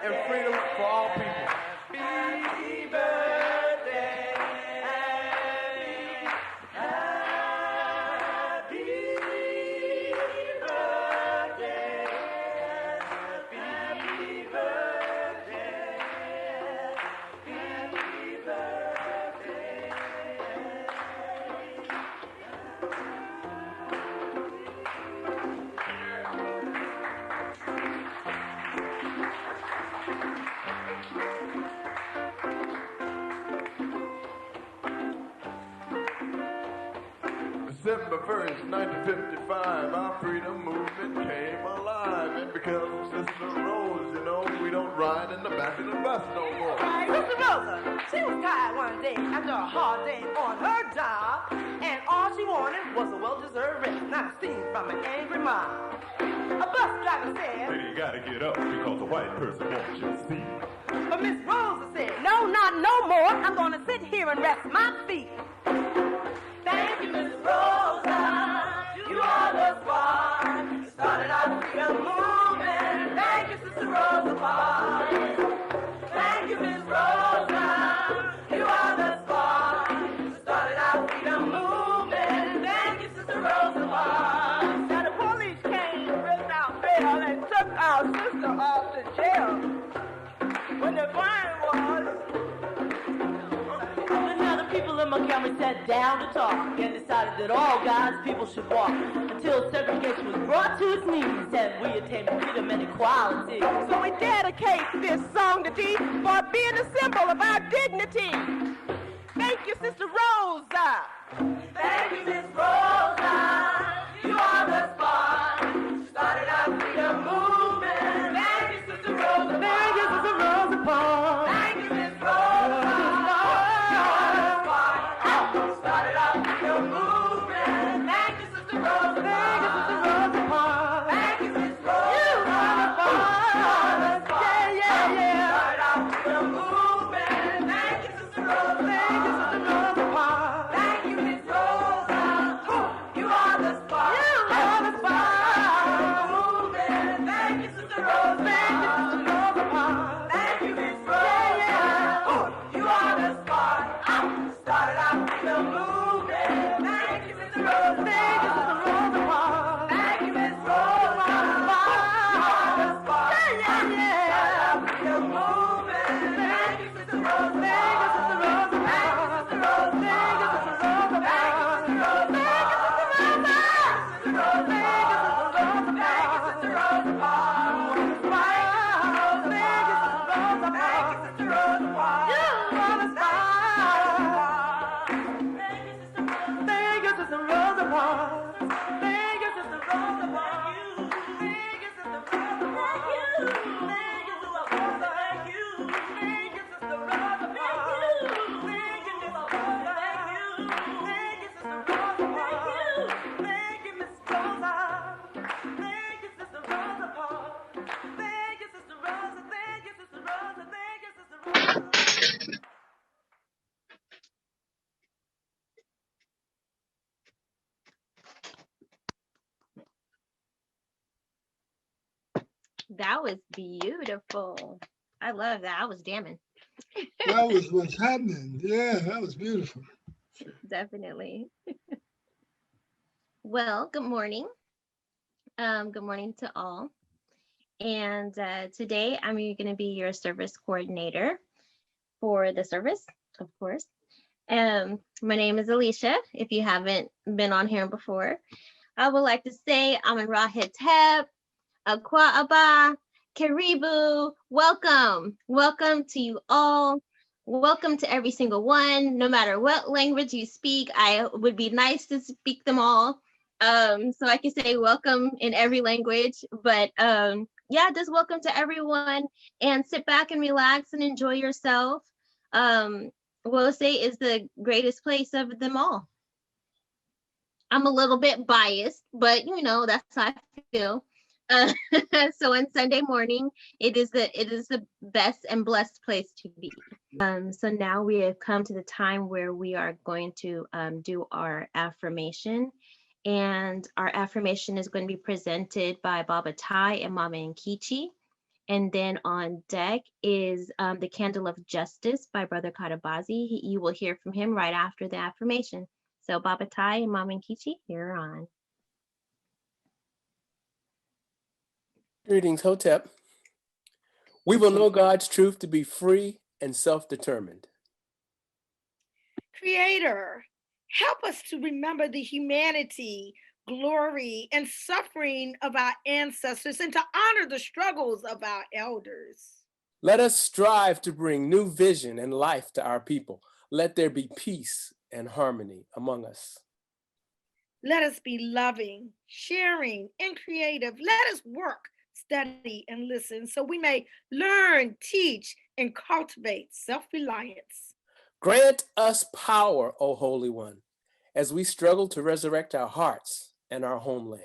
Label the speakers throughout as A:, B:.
A: and freedom for all people. Happy birthday, happy, happy birthday, happy birthday, happy birthday. December 1st, 1955, our freedom movement came alive. And because of Sister Rose, you know, we don't ride in the back of the bus no more.
B: Sister Rosa, she was tired one day after a hard day on her job, and all she wanted was a well-deserved rest, not a steam from an angry mob. A bus driver said,
A: "Hey, you gotta get up because a white person wants your seat."
B: but Miss Rosa said, no, not no more. I'm gonna sit here and rest my feet. Thank you, Miss Rosa. You are the spark. You started our freedom movement. Thank you, Sister Rosa Parks. Thank you, Miss Rosa. You are the spark. You started our freedom movement. Thank you, Sister Rosa Parks. Now the police came, ripped our bail, and took our sister off to jail. When the fire was, and now the people in Montgomery sat down to talk and decided that all God's people should walk until segregation was brought to its knees and we attained freedom and equality. So we dedicate this song to thee for being a symbol of our dignity. Thank you, Sister Rosa. Thank you, Miss Rosa. You are the spark. Started our freedom movement. Thank you, Sister Rosa. Thank you, Sister Rosa Parks. Thank you, Miss Rosa. You are the spark. Started our freedom movement. Thank you, Sister Rosa. Thank you, Sister Rosa Parks. Thank you, Miss Rosa. You are the spark. You are the spark. Yeah, yeah, yeah. Started our freedom movement. Thank you, Sister Rosa. Thank you, Sister Rosa Parks. Thank you, Miss Rosa. You are the spark. You are the spark. Movement. Thank you, Sister Rosa. Thank you, Sister Rosa Parks. Thank you, Miss Rosa. You are the spark. Started our freedom movement. Thank you, Sister Rosa. Thank you, Sister Rosa Parks. Thank you, Miss Rosa. You are the spark. Yeah, yeah, yeah. Started our freedom movement. Thank you, Sister Rosa. Thank you, Sister Rosa. Thank you, Sister Rosa. Thank you, Sister Rosa. Thank you, Sister Rosa. Thank you, Sister Rosa. Sister Rosa. Thank you, Sister Rosa. Thank you, Sister Rosa. Thank you, Sister Rosa. Thank you, Sister Rosa. You are the star. Thank you, Sister Rosa Parks. Thank you, Sister Rosa Parks. Thank you, Sister Rosa Parks. Thank you, Sister Rosa. Thank you. Thank you, Sister Rosa Parks. Thank you, Miss Rosa. Thank you, Sister Rosa Parks. Thank you, Miss Rosa. Thank you, Sister Rosa Parks. Thank you, Sister Rosa. Thank you, Sister Rosa. Thank you, Sister Rosa.
C: That was beautiful. I love that. I was jamming.
D: That was what's happening. Yeah, that was beautiful.
C: Definitely. Well, good morning. Good morning to all. And today I'm going to be your service coordinator for the service, of course. My name is Alicia, if you haven't been on here before. I would like to say I'm in Rahetep, Akwa Aba, Karibu. Welcome. Welcome to you all. Welcome to every single one. No matter what language you speak, I would be nice to speak them all. So I can say welcome in every language, but yeah, just welcome to everyone and sit back and relax and enjoy yourself. Will say is the greatest place of them all. I'm a little bit biased, but you know, that's how I feel. So on Sunday morning, it is the best and blessed place to be. So now we have come to the time where we are going to do our affirmation. And our affirmation is going to be presented by Baba Tai and Mama Nkechi. And then on deck is the Candle of Justice by Brother Katabazi. You will hear from him right after the affirmation. So Baba Tai and Mama Nkechi, you're on.
E: Greetings, Hotep. We will know God's truth to be free and self-determined.
F: Creator, help us to remember the humanity, glory, and suffering of our ancestors and to honor the struggles of our elders.
E: Let us strive to bring new vision and life to our people. Let there be peace and harmony among us.
F: Let us be loving, sharing, and creative. Let us work, study, and listen so we may learn, teach, and cultivate self-reliance.
E: Grant us power, O Holy One, as we struggle to resurrect our hearts and our homeland.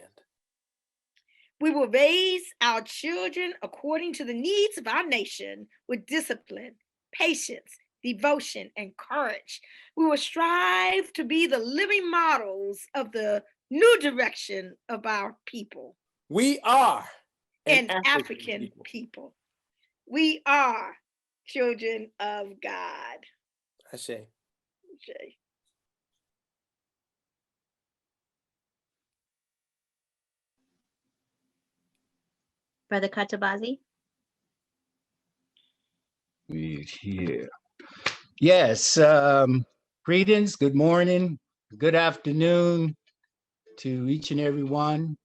F: We will raise our children according to the needs of our nation with discipline, patience, devotion, and courage. We will strive to be the living models of the new direction of our people.
E: We are
F: an African people. We are children of God.
E: Ashe.
F: Ashe.
C: Brother Katabazi.
G: We're here. Yes. Greetings. Good morning. Good afternoon to each and every one.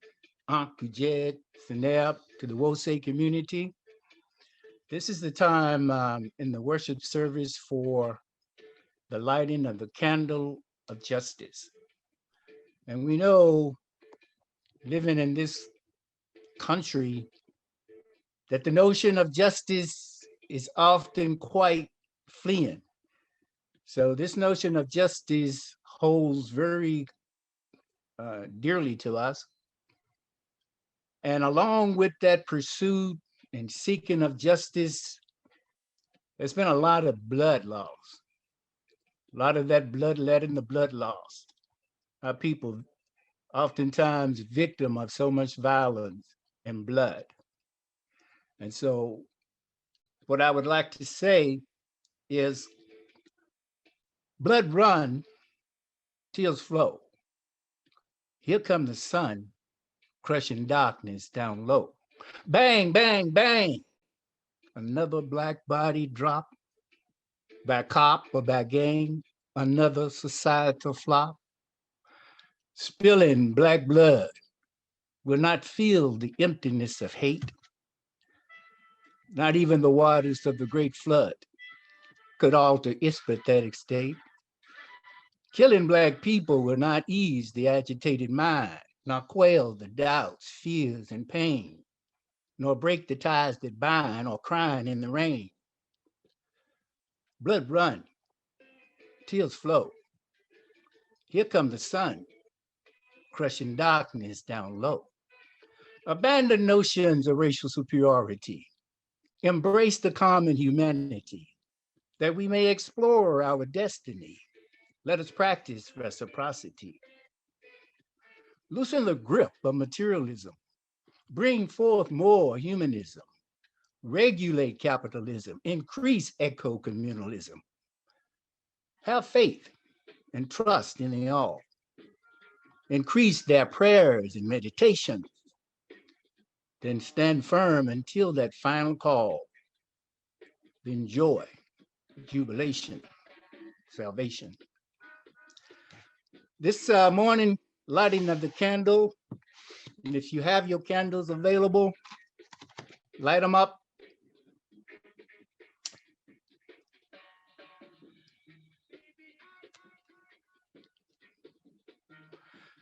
G: Aunt Pujet, Thaneb, to the Wosei community. This is the time in the worship service for the lighting of the candle of justice. And we know, living in this country, that the notion of justice is often quite fleeing. So this notion of justice holds very dearly to us. And along with that pursuit and seeking of justice, there's been a lot of blood loss. A lot of that bloodletting, the blood loss. Our people oftentimes victim of so much violence and blood. And so what I would like to say is blood run, tears flow. Here come the sun, crushing darkness down low. Bang, bang, bang. Another black body drop by cop or by gang, another societal flop. Spilling black blood will not feel the emptiness of hate. Not even the waters of the great flood could alter its pathetic state. Killing Black people will not ease the agitated mind, nor quell the doubts, fears, and pain, nor break the ties that bind, or crying in the rain. Blood run, tears flow. Here come the sun, crushing darkness down low. Abandon notions of racial superiority. Embrace the common humanity, that we may explore our destiny. Let us practice reciprocity. Loosen the grip of materialism. Bring forth more humanism. Regulate capitalism. Increase eco-communalism. Have faith and trust in the all. Increase their prayers and meditations. Then stand firm until that final call. Then joy, jubilation, salvation. This morning, lighting of the candle, and if you have your candles available, light them up.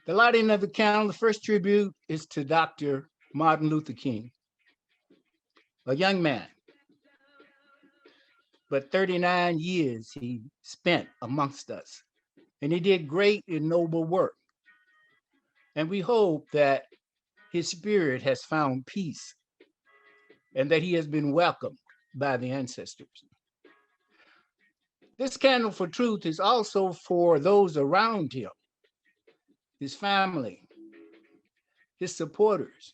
G: The lighting of the candle, the first tribute is to Dr. Martin Luther King, a young man, but 39 years he spent amongst us, and he did great and noble work. And we hope that his spirit has found peace and that he has been welcomed by the ancestors. This candle for truth is also for those around him, his family, his supporters,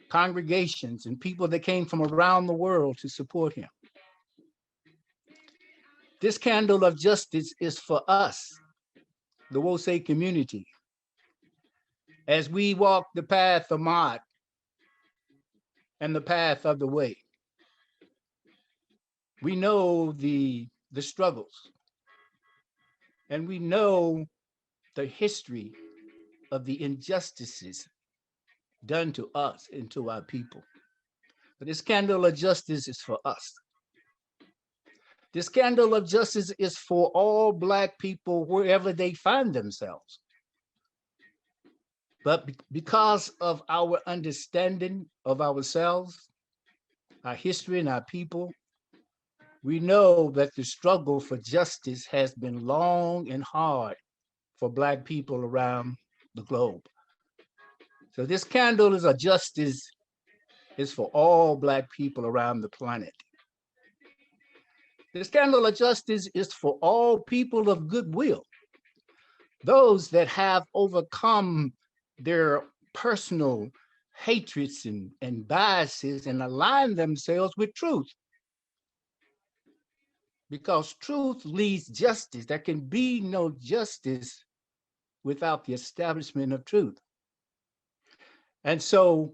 G: congregations and people that came from around the world to support him. This candle of justice is for us, the Wosei community, as we walk the path of Ma'at and the path of the way. We know the struggles, and we know the history of the injustices done to us and to our people. But this candle of justice is for us. This candle of justice is for all Black people wherever they find themselves. But because of our understanding of ourselves, our history and our people, we know that the struggle for justice has been long and hard for Black people around the globe. So this candle is a justice is for all Black people around the planet. This candle of justice is for all people of goodwill, those that have overcome their personal hatreds and biases and align themselves with truth. Because truth leads justice. There can be no justice without the establishment of truth. And so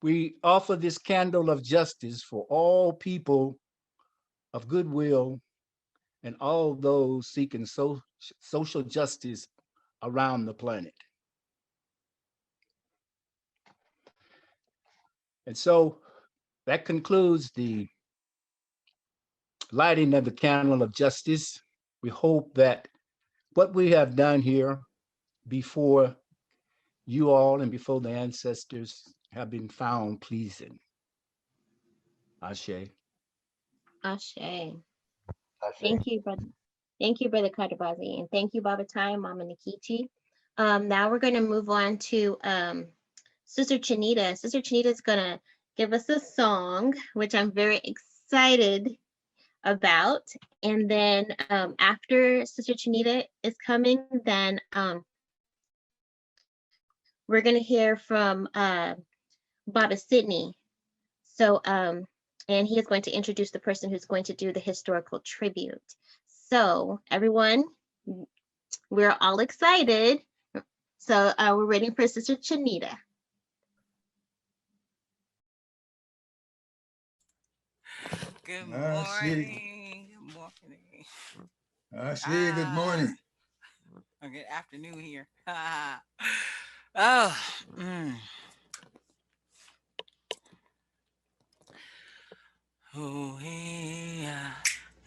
G: we offer this candle of justice for all people of goodwill and all those seeking social justice around the planet. And so that concludes the lighting of the candle of justice. We hope that what we have done here before you all and before the ancestors have been found pleasing. Ashe.
C: Ashe. Thank you, brother. Thank you, Brother Kadabazi, and thank you, Baba Tai, Mama Nikiti. Now we're going to move on to Sister Chinita. Sister Chinita is going to give us a song, which I'm very excited about. And then after Sister Chinita is coming, then we're going to hear from Baba Sydney. So, and he is going to introduce the person who's going to do the historical tribute. So everyone, we're all excited. So we're waiting for Sister Chinita.
H: Good
I: I see.
H: morning. Good morning.
I: I see. Good morning.
H: Or good afternoon here. Oh. Oh, yeah.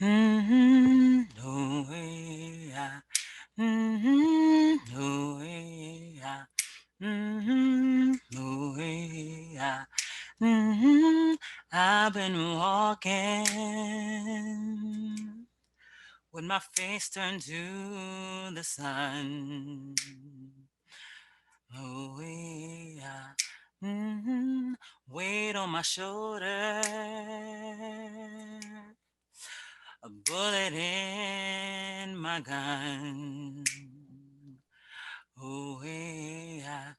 H: Oh, yeah. Oh, yeah. Oh, yeah. I've been walking with my face turned to the sun. Oh, yeah. Weight on my shoulder, a bullet in my gun. Oh, yeah.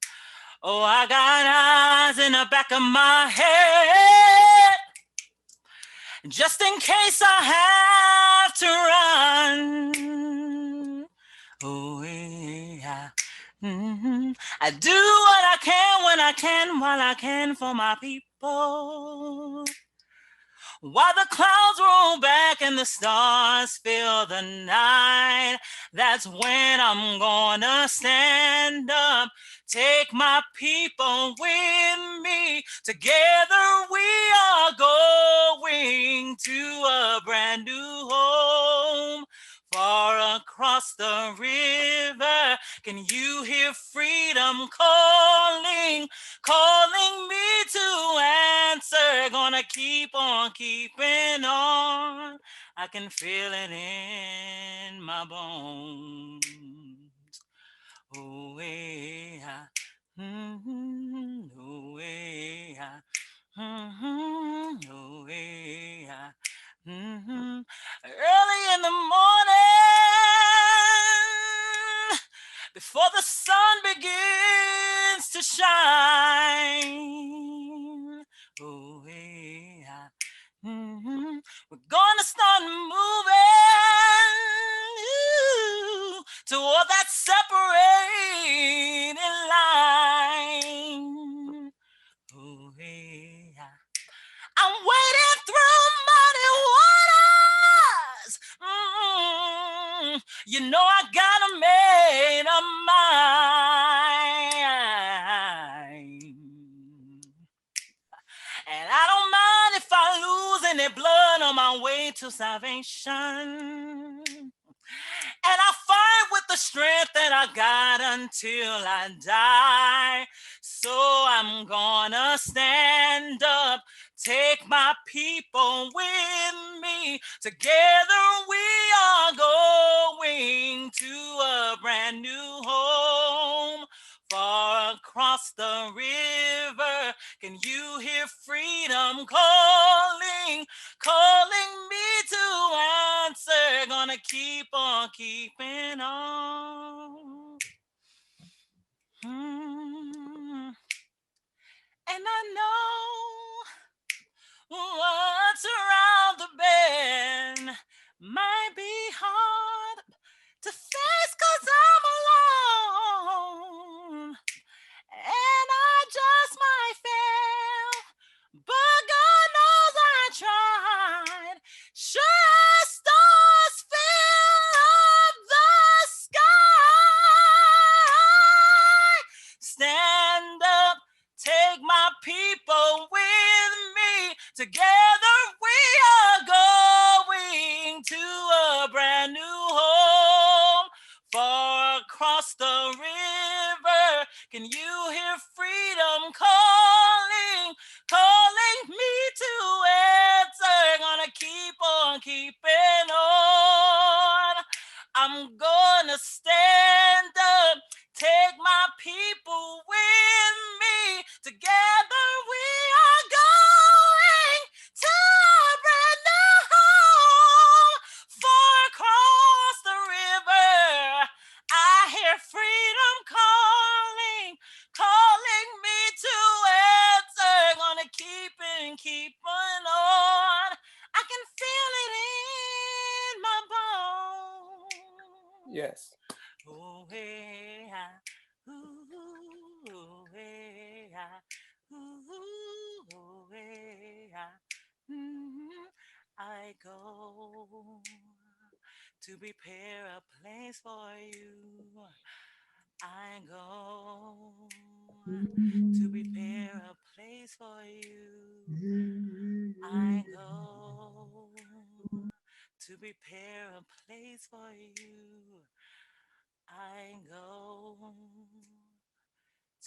H: Oh, I got eyes in the back of my head, just in case I have to run. Oh, yeah. I do what I can when I can, while I can for my people. While the clouds roll back and the stars fill the night, that's when I'm gonna stand up, take my people with me. Together we are going to a brand new home. Far across the river, can you hear freedom calling, calling me to answer? Gonna keep on keeping on. I can feel it in my bones. Oh, yeah. Oh, yeah. Oh, yeah. Early in the morning, before the sun begins to shine, We're gonna start moving toward that separating line. Ooh, yeah. I'm wading through muddy waters. You know I gotta make a mind. And I don't mind if I lose any blood on my way to salvation. And I fight with the strength that I got until I die. So I'm gonna stand up, take my people with me. Together we are going to a brand new home. Far across the river, can you hear freedom calling, calling me to answer? Gonna keep on keeping on. And I know what's around the bend might be hard to face 'cause I'm alone. And I just might fail, but God knows I tried. Sure stars fill up the sky. Stand up, take my people with me. Together we are going to a brand new home. Far across the river, can you hear freedom calling, calling me to answer? Gonna keep on keeping on. I'm gonna stand up, take my people with me. Together we are going to a brand new home. Far across the river, I hear freedom calling, calling me to answer. Gonna keep on. I can feel it in my bones.
E: Yes.
H: Oh, hey, ooh, hey, ooh, hey, I go to prepare a place for you. I go to prepare a place for you. I go to prepare a place for you. I go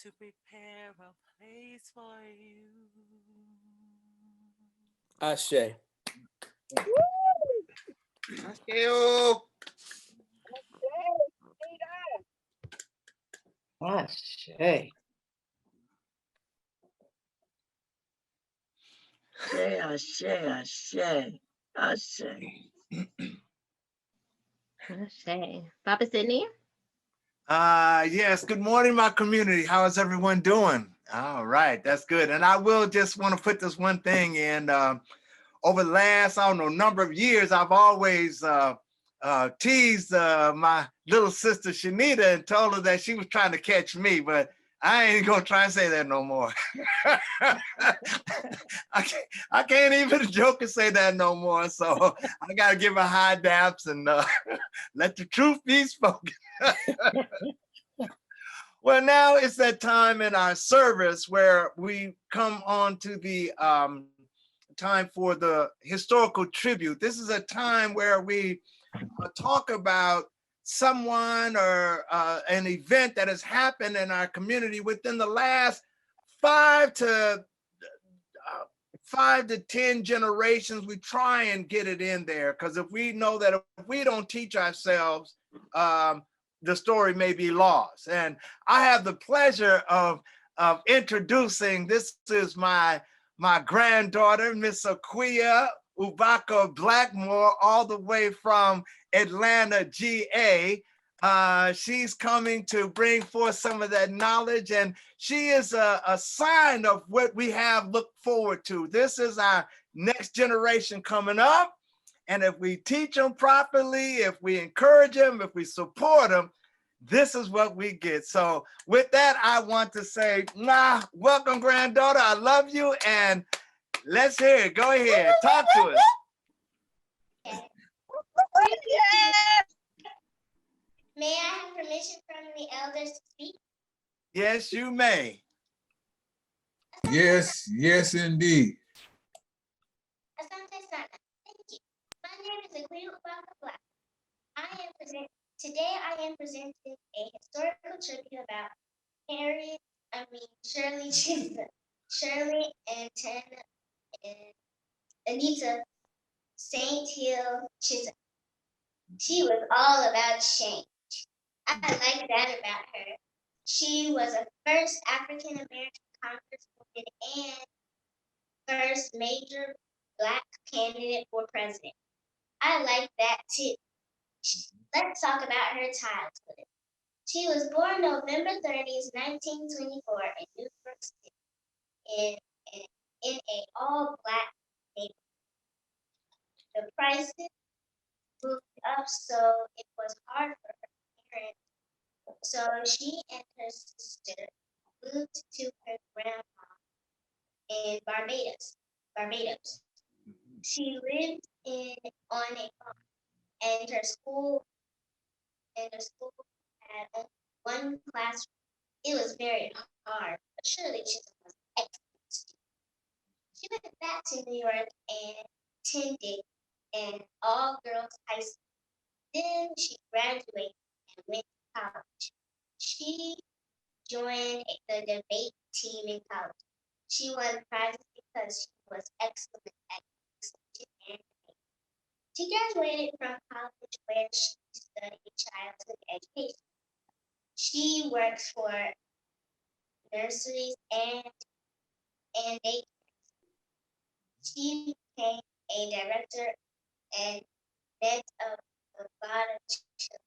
H: to prepare a place for you.
E: Ashe.
J: Ashe. Ashe, Ashe, Ashe.
C: Ashe. Papa Sydney?
I: Yes, good morning, my community. How is everyone doing? All right, that's good. And I will just want to put this one thing in. Over the last, I don't know, number of years, I've always teased my little sister Shanita and told her that she was trying to catch me, but I ain't gonna try and say that no more. I can't even joke and say that no more. So I gotta give her high daps and let the truth be spoken. Well, now it's that time in our service where we come on to the time for the historical tribute. This is a time where we talk about someone or an event that has happened in our community within the last 5 to 10 generations. We try and get it in there, because if we know that if we don't teach ourselves, the story may be lost. And I have the pleasure of introducing, this is my granddaughter, Miss Aquia Ubaka Blackmore, all the way from Atlanta, GA. She's coming to bring forth some of that knowledge, and she is a sign of what we have looked forward to. This is our next generation coming up. And if we teach them properly, if we encourage them, if we support them, this is what we get. So with that, I want to say, welcome, granddaughter. I love you. And let's hear it. Go ahead. Talk to us.
K: May I have permission from the elders to speak?
I: Yes, you may.
L: Yes, yes, indeed.
K: Asante sana. Thank you. My name is Aquino Black. Today I am presenting a historical tribute about Shirley Chisholm, Shirley Antenna and Anita St. Hill Chisholm. She was all about change. I like that about her. She was a first African-American congresswoman and first major Black candidate for president. I like that too. Let's talk about her childhood. She was born November 30th, 1924 in New York City in an all-Black neighborhood. The prices moved up, so it was hard for her parents. So she and her sister moved to her grandma in Barbados. She lived on a farm, and her school had only one classroom. It was very hard, but surely she was an excellent student. She went back to New York and attended an all-girls high school. Then she graduated and went to college. She joined the debate team in college. She won prizes because she was excellent at discussion and debate. She graduated from college where she studied childhood education. She works for nurseries and daycares. She became a director and met a lot of children.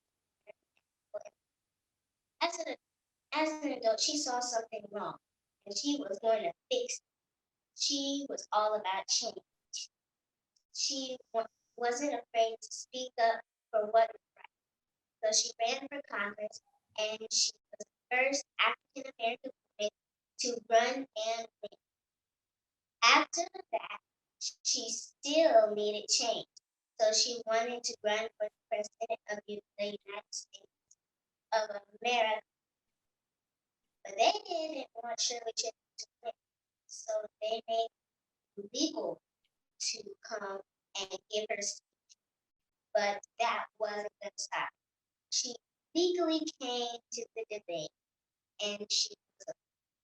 K: As an adult, she saw something wrong and she was going to fix it. She was all about change. She wasn't afraid to speak up for what was right. So she ran for Congress and she was the first African American woman to run and win. After that, she still needed change. So she wanted to run for the president of the United States of America. But they didn't want Shirley Chisholm to win. So they made it legal to come and give her speech. But that wasn't going to stop. She legally came to the debate and she was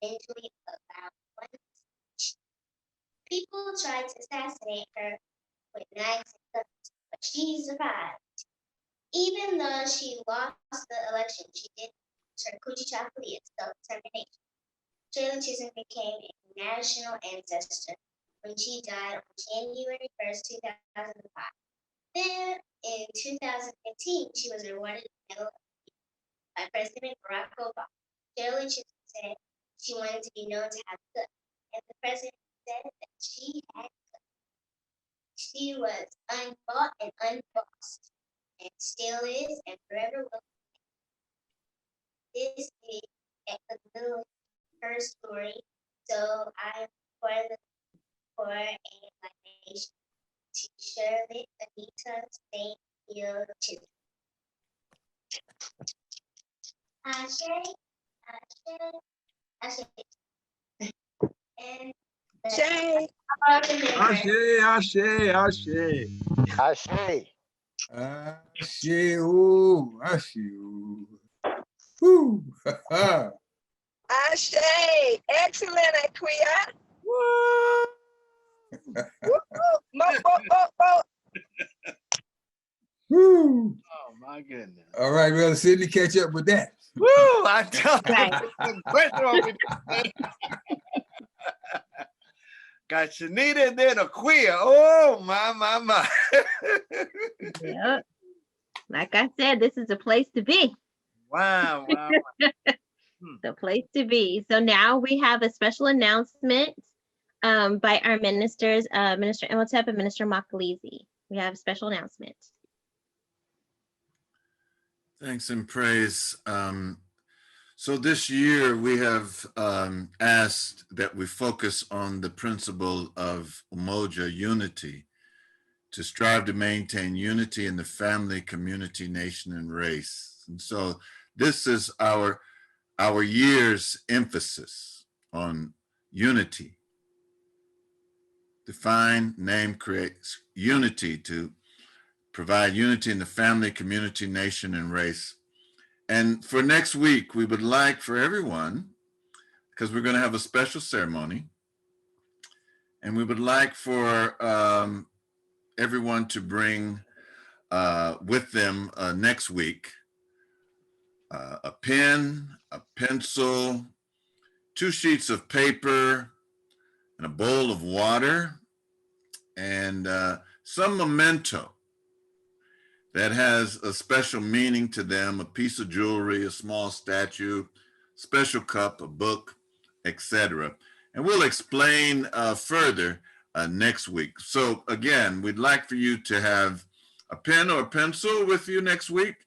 K: eventually allowed one speech. People tried to assassinate her with knives and guns, but she survived. Even though she lost the election, she did use her Kujichagulia plea of self-determination. Shirley Chisholm became a national ancestor when she died on January 1st, 2005. Then, in 2015, she was awarded the Medal of Freedom by President Barack Obama. Shirley Chisholm said she wanted to be known to have guts, and the president said that she had guts. She was unbought and unbossed, and still is, and forever will. This is a little her story, so I'm for a libations to Shirley Anita St. Hill Chisholm. Ashe, Ashe, Ashe. And
J: Ashe.
L: Ashe, Ashe, Ashe.
J: Ashe.
L: Ashe, oh, Ashe, oh. Woo, ha, ha.
J: Ashe. Excellent, Aquia.
L: Woo.
I: Oh my goodness.
L: All right, well, Sydney, catch up with that.
I: Woo! I tell you. Got Shanita and then Aquia. Oh my.
C: Yep. Like I said, this is a place to be.
I: Wow.
C: The place to be. So now we have a special announcement by our ministers, Minister Imhotep and Minister Makalizi. We have a special announcement.
A: Thanks and praise. So this year we have asked that we focus on the principle of umoja, unity, to strive to maintain unity in the family, community, nation, and race. And so this is our year's emphasis on unity. Define, name, create unity, to provide unity in the family, community, nation, and race. And for next week, we would like for everyone, because we're going to have a special ceremony, and we would like for everyone to bring with them next week a pen, a pencil, 2 sheets of paper, and a bowl of water, and some memento that has a special meaning to them, a piece of jewelry, a small statue, special cup, a book, etc. And we'll explain further next week. So again, we'd like for you to have a pen or a pencil with you next week,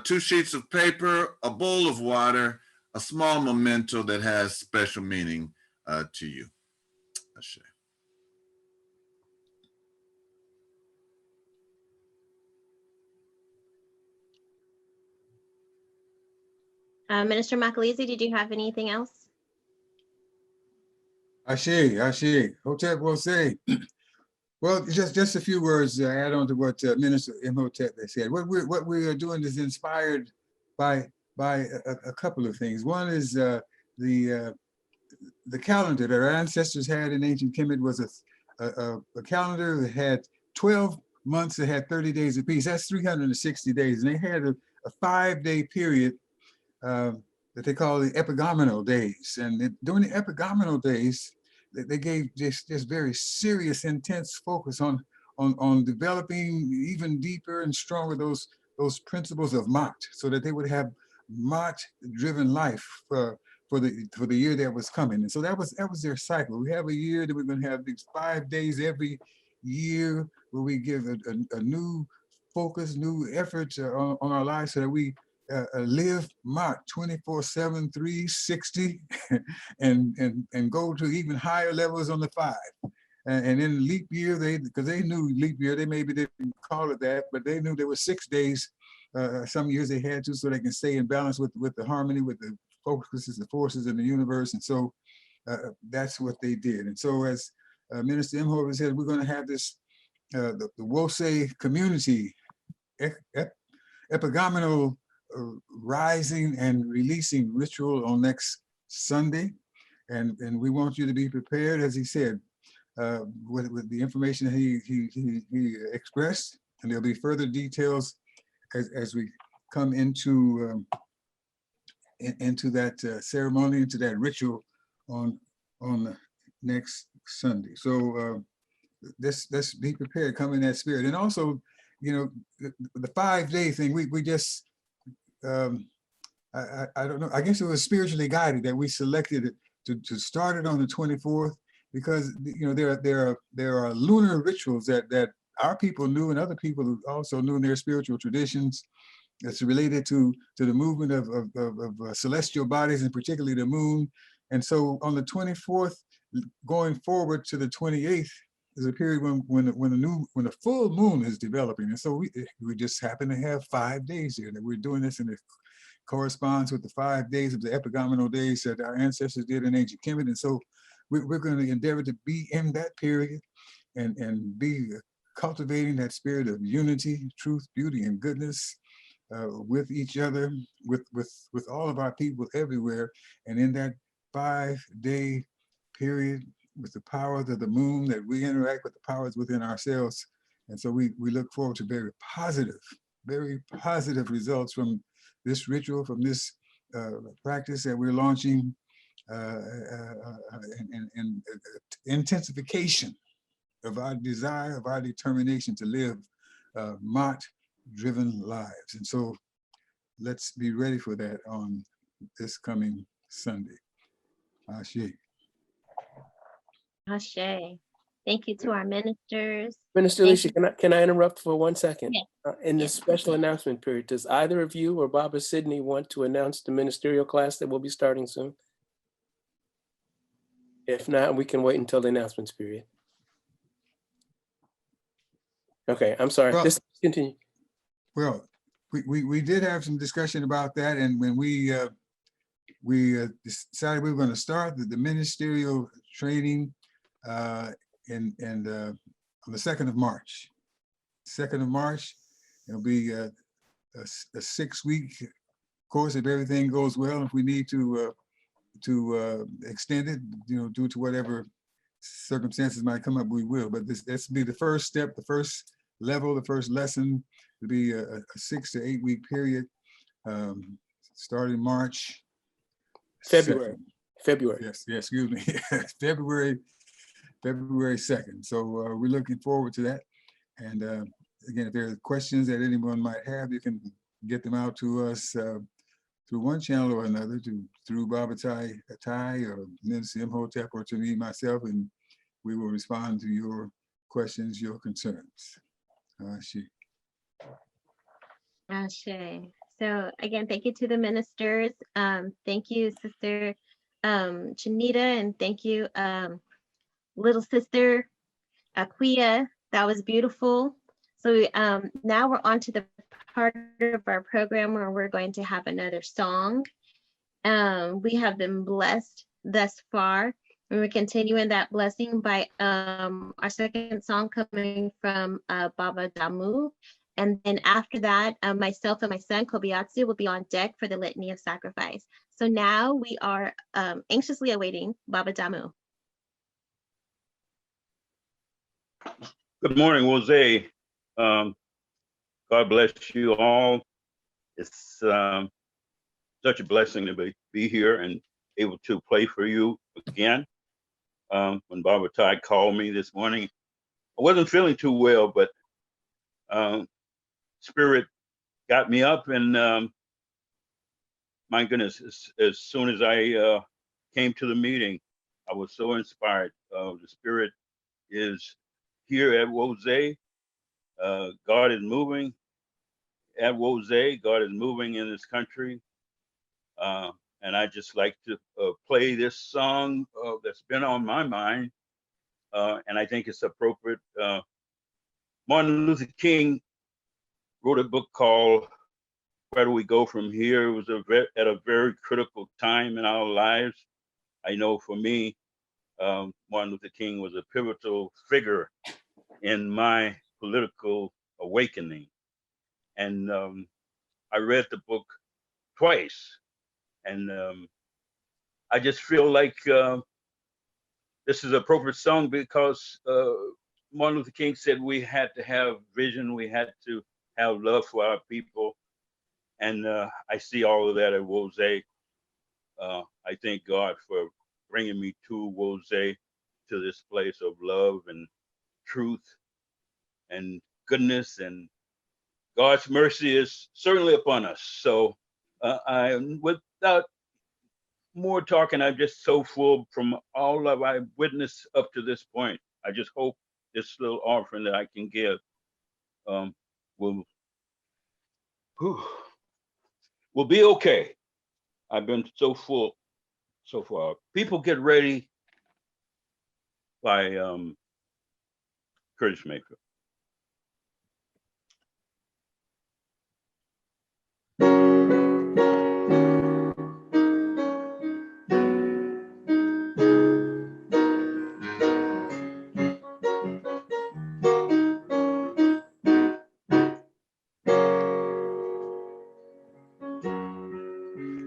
A: 2 sheets of paper, a bowl of water, a small memento that has special meaning to you. Ashe.
C: Minister Makalizi, did you have anything else?
L: Ashe, Hotep will say. Well, just a few words to add on to what Minister Imhotep has said. What we are doing is inspired by a couple of things. One is the calendar that our ancestors had in ancient Kemet was a calendar that had 12 months that had 30 days apiece. That's 360 days, and they had a 5-day period that they call the epigomenal days. And during the epigomenal days, they gave just very serious, intense focus on developing even deeper and stronger those principles of Ma'at, so that they would have Ma'at-driven life for the year that was coming. And so that was their cycle. We have a year that we're going to have these 5 days every year where we give a new focus, new effort on our lives, so that we live Ma'at 24/7, 360, and go to even higher levels on the 5. And in leap year, because they knew leap year, they maybe didn't call it that, but they knew there were 6 days. Some years they had to, so they can stay in balance with the harmony, with the focuses, the forces in the universe. And so that's what they did. And so as Minister Imhotep said, we're going to have this, the Wose community epigomenal rising and releasing ritual on next Sunday. And we want you to be prepared, as he said, with the information that he expressed. And there'll be further details as we come into that ceremony, into that ritual on the next Sunday. So let's be prepared, come in that spirit. And also, you know, the 5-day thing, we just, I don't know, I guess it was spiritually guided that we selected it to start it on the 24th, because, you know, there are lunar rituals that our people knew, and other people also knew in their spiritual traditions, that's related to the movement of celestial bodies, and particularly the moon. And so on the 24th, going forward to the 28th, is a period when the full moon is developing. And so we just happen to have 5 days here that we're doing this, and it corresponds with the 5 days of the epigomenal days that our ancestors did in ancient Kemet. And so we're going to endeavor to be in that period and be cultivating that spirit of unity, truth, beauty, and goodness with each other, with all of our people everywhere. And in that 5-day period, with the powers of the moon, that we interact with the powers within ourselves. And so we look forward to very positive results from this ritual, from this practice that we're launching, and intensification of our desire, of our determination to live Ma'at-driven lives. And so let's be ready for that on this coming Sunday. Ashe.
C: Ashe. Thank you to our ministers.
E: Minister
C: Thank
E: Alicia, can I interrupt for 1 second?
C: Yes.
E: In this
C: Yes.
E: special announcement period, does either of you or Barbara Sidney want to announce the ministerial class that will be starting soon? If not, we can wait until the announcements period. Okay, I'm sorry.
L: Well-
E: Just continue.
L: Well, we did have some discussion about that, and when we decided we were going to start the ministerial training on the 2nd of March. 2nd of March, it'll be a 6-week course if everything goes well. If we need to extend it, due to whatever circumstances might come up, we will. But this will be the first step, the first level, the first lesson. It'll be a 6 to 8 week period, starting March.
E: February.
L: 2nd.
E: February.
L: Yes, excuse me. February 2nd. So we're looking forward to that. And again, if there are questions that anyone might have, you can get them out to us through one channel or another, through Baba Tai or Minister Imhotep, or to me, myself, and we will respond to your questions, your concerns.
C: Ashe. So again, thank you to the ministers. Thank you, Sister Janita, and thank you, little sister Aquia. That was beautiful. So now we're on to the part of our program where we're going to have another song. We have been blessed thus far, and we're continuing that blessing by our second song coming from Baba Damu. And then after that, myself and my son Kobayatsu will be on deck for the Litany of Sacrifice. So now we are anxiously awaiting Baba Damu.
M: Good morning, Jose. God bless you all. It's such a blessing to be here and able to play for you again. When Barbara Tai called me this morning, I wasn't feeling too well, but Spirit got me up, and my goodness, as soon as I came to the meeting, I was so inspired. The Spirit is here at Wose. God is moving at Wose. God is moving in this country. And I just like to play this song that's been on my mind. And I think it's appropriate. Martin Luther King wrote a book called Where Do We Go From Here? It was at a very critical time in our lives. I know for me, Martin Luther King was a pivotal figure in my political awakening. And I read the book twice. And I just feel like this is an appropriate song because Martin Luther King said we had to have vision, we had to have love for our people. And I see all of that at Wose. I thank God for bringing me to Wose, to this place of love and truth and goodness, and God's mercy is certainly upon us. So without more talking, I'm just so full from all that I've witnessed up to this point. I just hope this little offering that I can give will be okay. I've been so full so far. People Get Ready by Curtis Mayfield.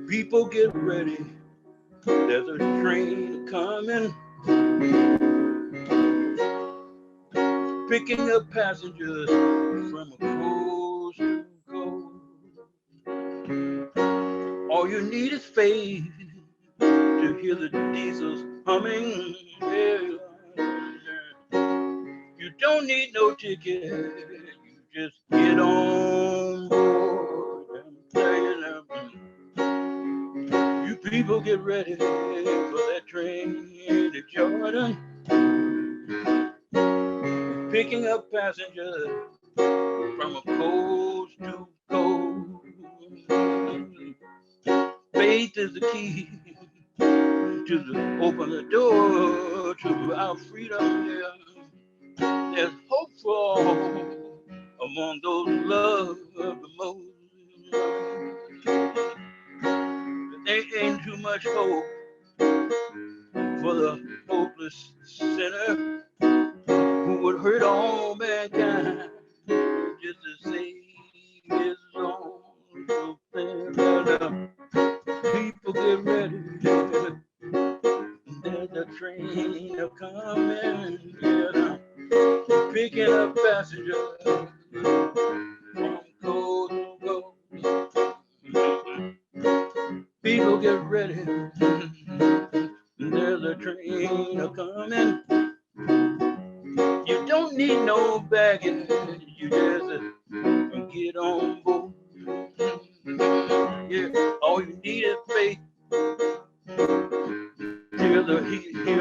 M: People get ready, there's a train coming, picking up passengers from coast to coast. All you need is faith to hear the diesels humming. You don't need no ticket, you just get on board. You people get ready for that train to Jordan. Picking up passengers from a coast to coast. Faith is the key open the door to our freedom. Yeah. There's hope for all among those who love the most. There ain't too much hope for the hopeless sinner who would hurt all mankind just to save his own. So people get ready. There's a train a coming. Yeah. Picking up passengers from coast to coast. People get ready. There's a train a coming. You don't need no baggage. You just get on board. Yeah, all you need is faith. Hear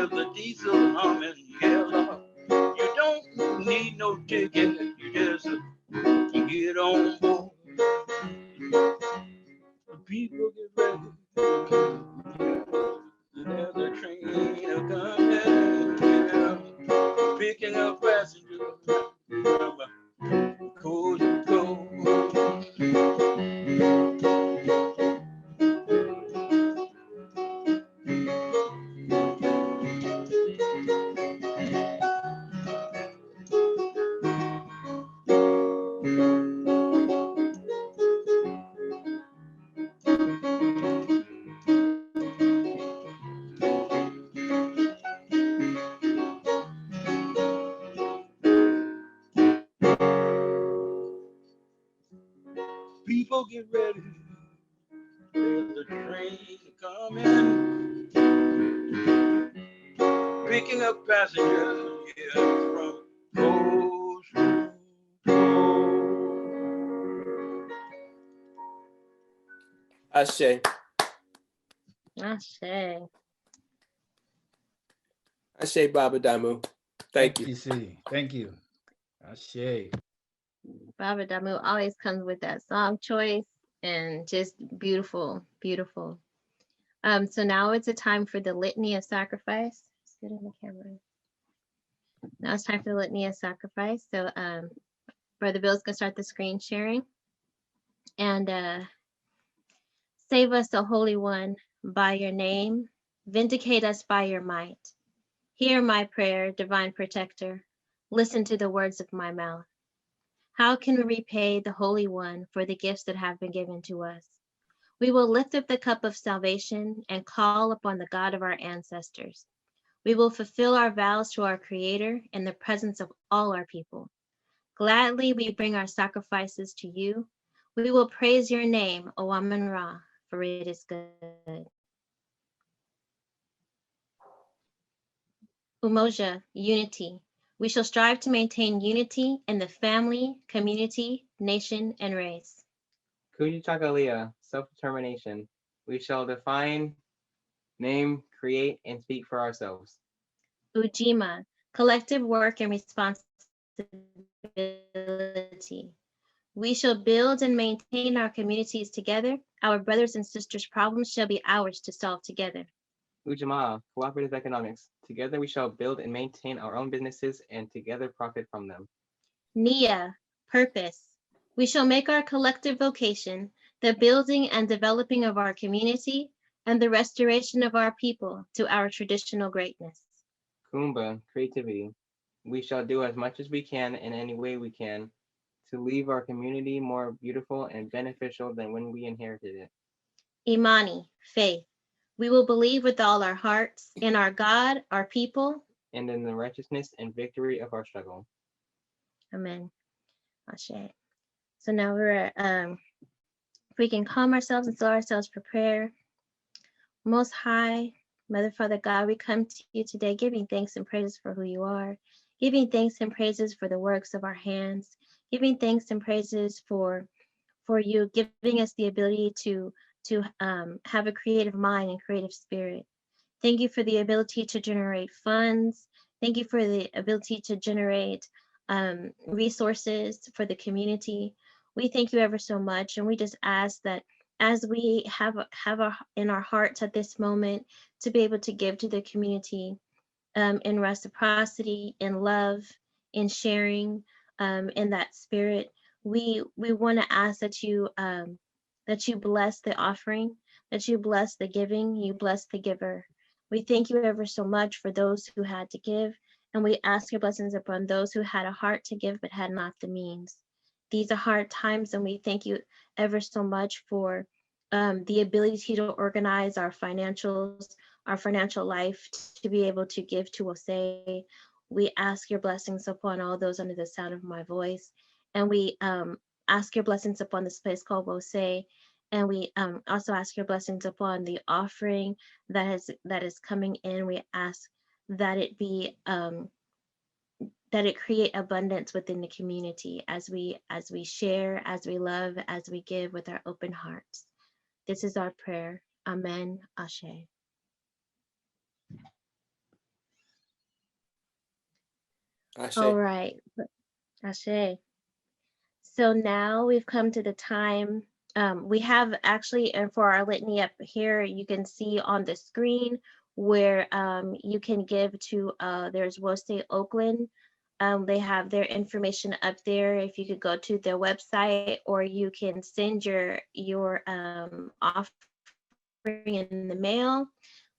M: the diesel humming. Yeah, Lord. You don't need no ticket. You just get on board. People get ready. There's a train coming. Yeah. Picking up passengers from coast to coast. People get ready. There's a train coming. Picking up passengers, yeah, from coast to coast.
E: Ashe.
C: Ashe.
E: Ashe Baba Damu. Thank you.
G: Thank you. Ashe.
C: Baba Damu always comes with that song choice and just beautiful, beautiful. So now it's a time for the litany of sacrifice. Let's get in the camera. Now it's time for the litany of sacrifice. So Brother Bill's gonna start the screen sharing. And save us, O Holy One, by your name. Vindicate us by your might. Hear my prayer, divine protector. Listen to the words of my mouth. How can we repay the Holy One for the gifts that have been given to us? We will lift up the cup of salvation and call upon the God of our ancestors. We will fulfill our vows to our Creator in the presence of all our people. Gladly we bring our sacrifices to you. We will praise your name, O Amun-Ra, for it is good. Umoja, unity. We shall strive to maintain unity in the family, community, nation, and race.
N: Kujichagulia, self-determination. We shall define, name, create, and speak for ourselves.
C: Ujima, collective work and responsibility. We shall build and maintain our communities together. Our brothers and sisters' problems shall be ours to solve together.
N: Ujamaa, cooperative economics. Together we shall build and maintain our own businesses and together profit from them.
C: Nia, purpose. We shall make our collective vocation the building and developing of our community and the restoration of our people to our traditional greatness.
N: Kuumba, creativity. We shall do as much as we can in any way we can to leave our community more beautiful and beneficial than when we inherited it.
C: Imani, faith. We will believe with all our hearts in our God, our people,
N: and in the righteousness and victory of our struggle.
C: Amen. Ashe. So now we're we can calm ourselves and still ourselves for prayer. Most High, Mother, Father God, we come to you today giving thanks and praises for who you are, giving thanks and praises for the works of our hands, giving thanks and praises for you giving us the ability to have a creative mind and creative spirit. Thank you for the ability to generate funds Thank you for the ability to generate resources for the community. We thank you ever so much, and we just ask that as we have in our hearts at this moment to be able to give to the community in reciprocity, in love, in sharing, in that spirit, we want to ask that you bless the offering, that you bless the giving, you bless the giver. We thank you ever so much for those who had to give, and we ask your blessings upon those who had a heart to give but had not the means. These are hard times, and we thank you ever so much for the ability to organize our financials, our financial life, to be able to give to OSE. We ask your blessings upon all those under the sound of my voice, and we ask your blessings upon this place called OSE. And we also ask your blessings upon the offering that is coming in. We ask that it be that it create abundance within the community as we share, as we love, as we give with our open hearts. This is our prayer. Amen. Ashe.
E: Ashe.
C: All right. Ashe. So now we've come to the time. We have actually, and for our litany up here, you can see on the screen where you can give to, there's WOSE Oakland. They have their information up there. If you could go to their website, or you can send your offering in the mail.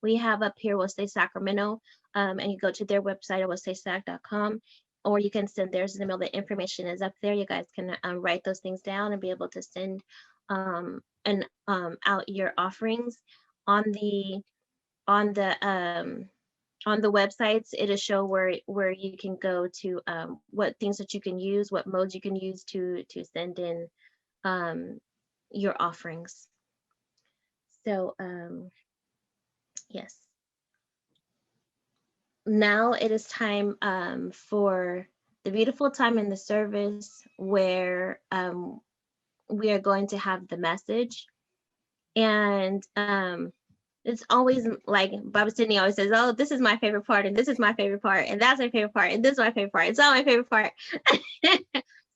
C: We have up here WOSE Sacramento, and you go to their website at wosesac.com, or you can send theirs in the mail. The information is up there. You guys can write those things down and be able to send out your offerings on the websites. It'll show where you can go to, what things that you can use, what modes you can use to send in your offerings. So yes. Now it is time for the beautiful time in the service where we are going to have the message. And it's always like Baba Sydney always says, oh, this is my favorite part, and this is my favorite part, and that's my favorite part, and this is my favorite part. It's all my favorite part. So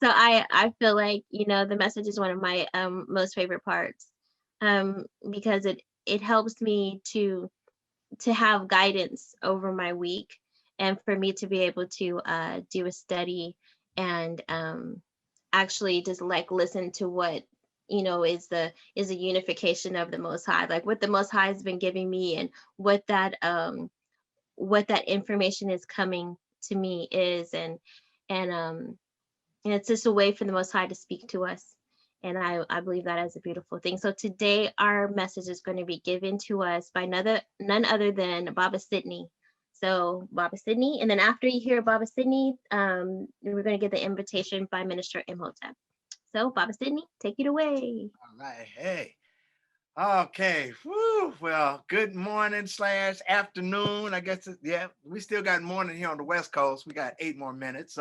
C: I feel like, the message is one of my most favorite parts, because it helps me to have guidance over my week, and for me to be able to do a study and actually just like listen to what is a unification of the Most High, like what the Most High has been giving me, and what that information is coming to me is, and it's just a way for the Most High to speak to us. And I believe that is a beautiful thing. So today our message is going to be given to us by none other than Baba Sydney. So Baba Sydney, and then after you hear Baba Sydney, we're going to get the invitation by Minister Imhotep. So Baba Sydney, take it away.
I: All right. Hey. Okay. Woo. Well, good morning / afternoon. I guess, yeah, we still got morning here on the West Coast. We got 8 more minutes.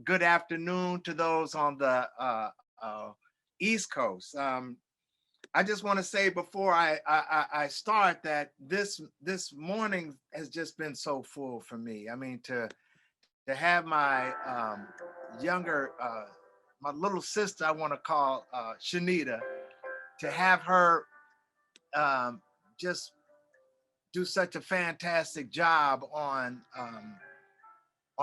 I: Good afternoon to those on the East Coast. I just want to say before I start that this morning has just been so full for me. I mean, to have my younger, my little sister, I want to call Shanita, to have her just do such a fantastic job on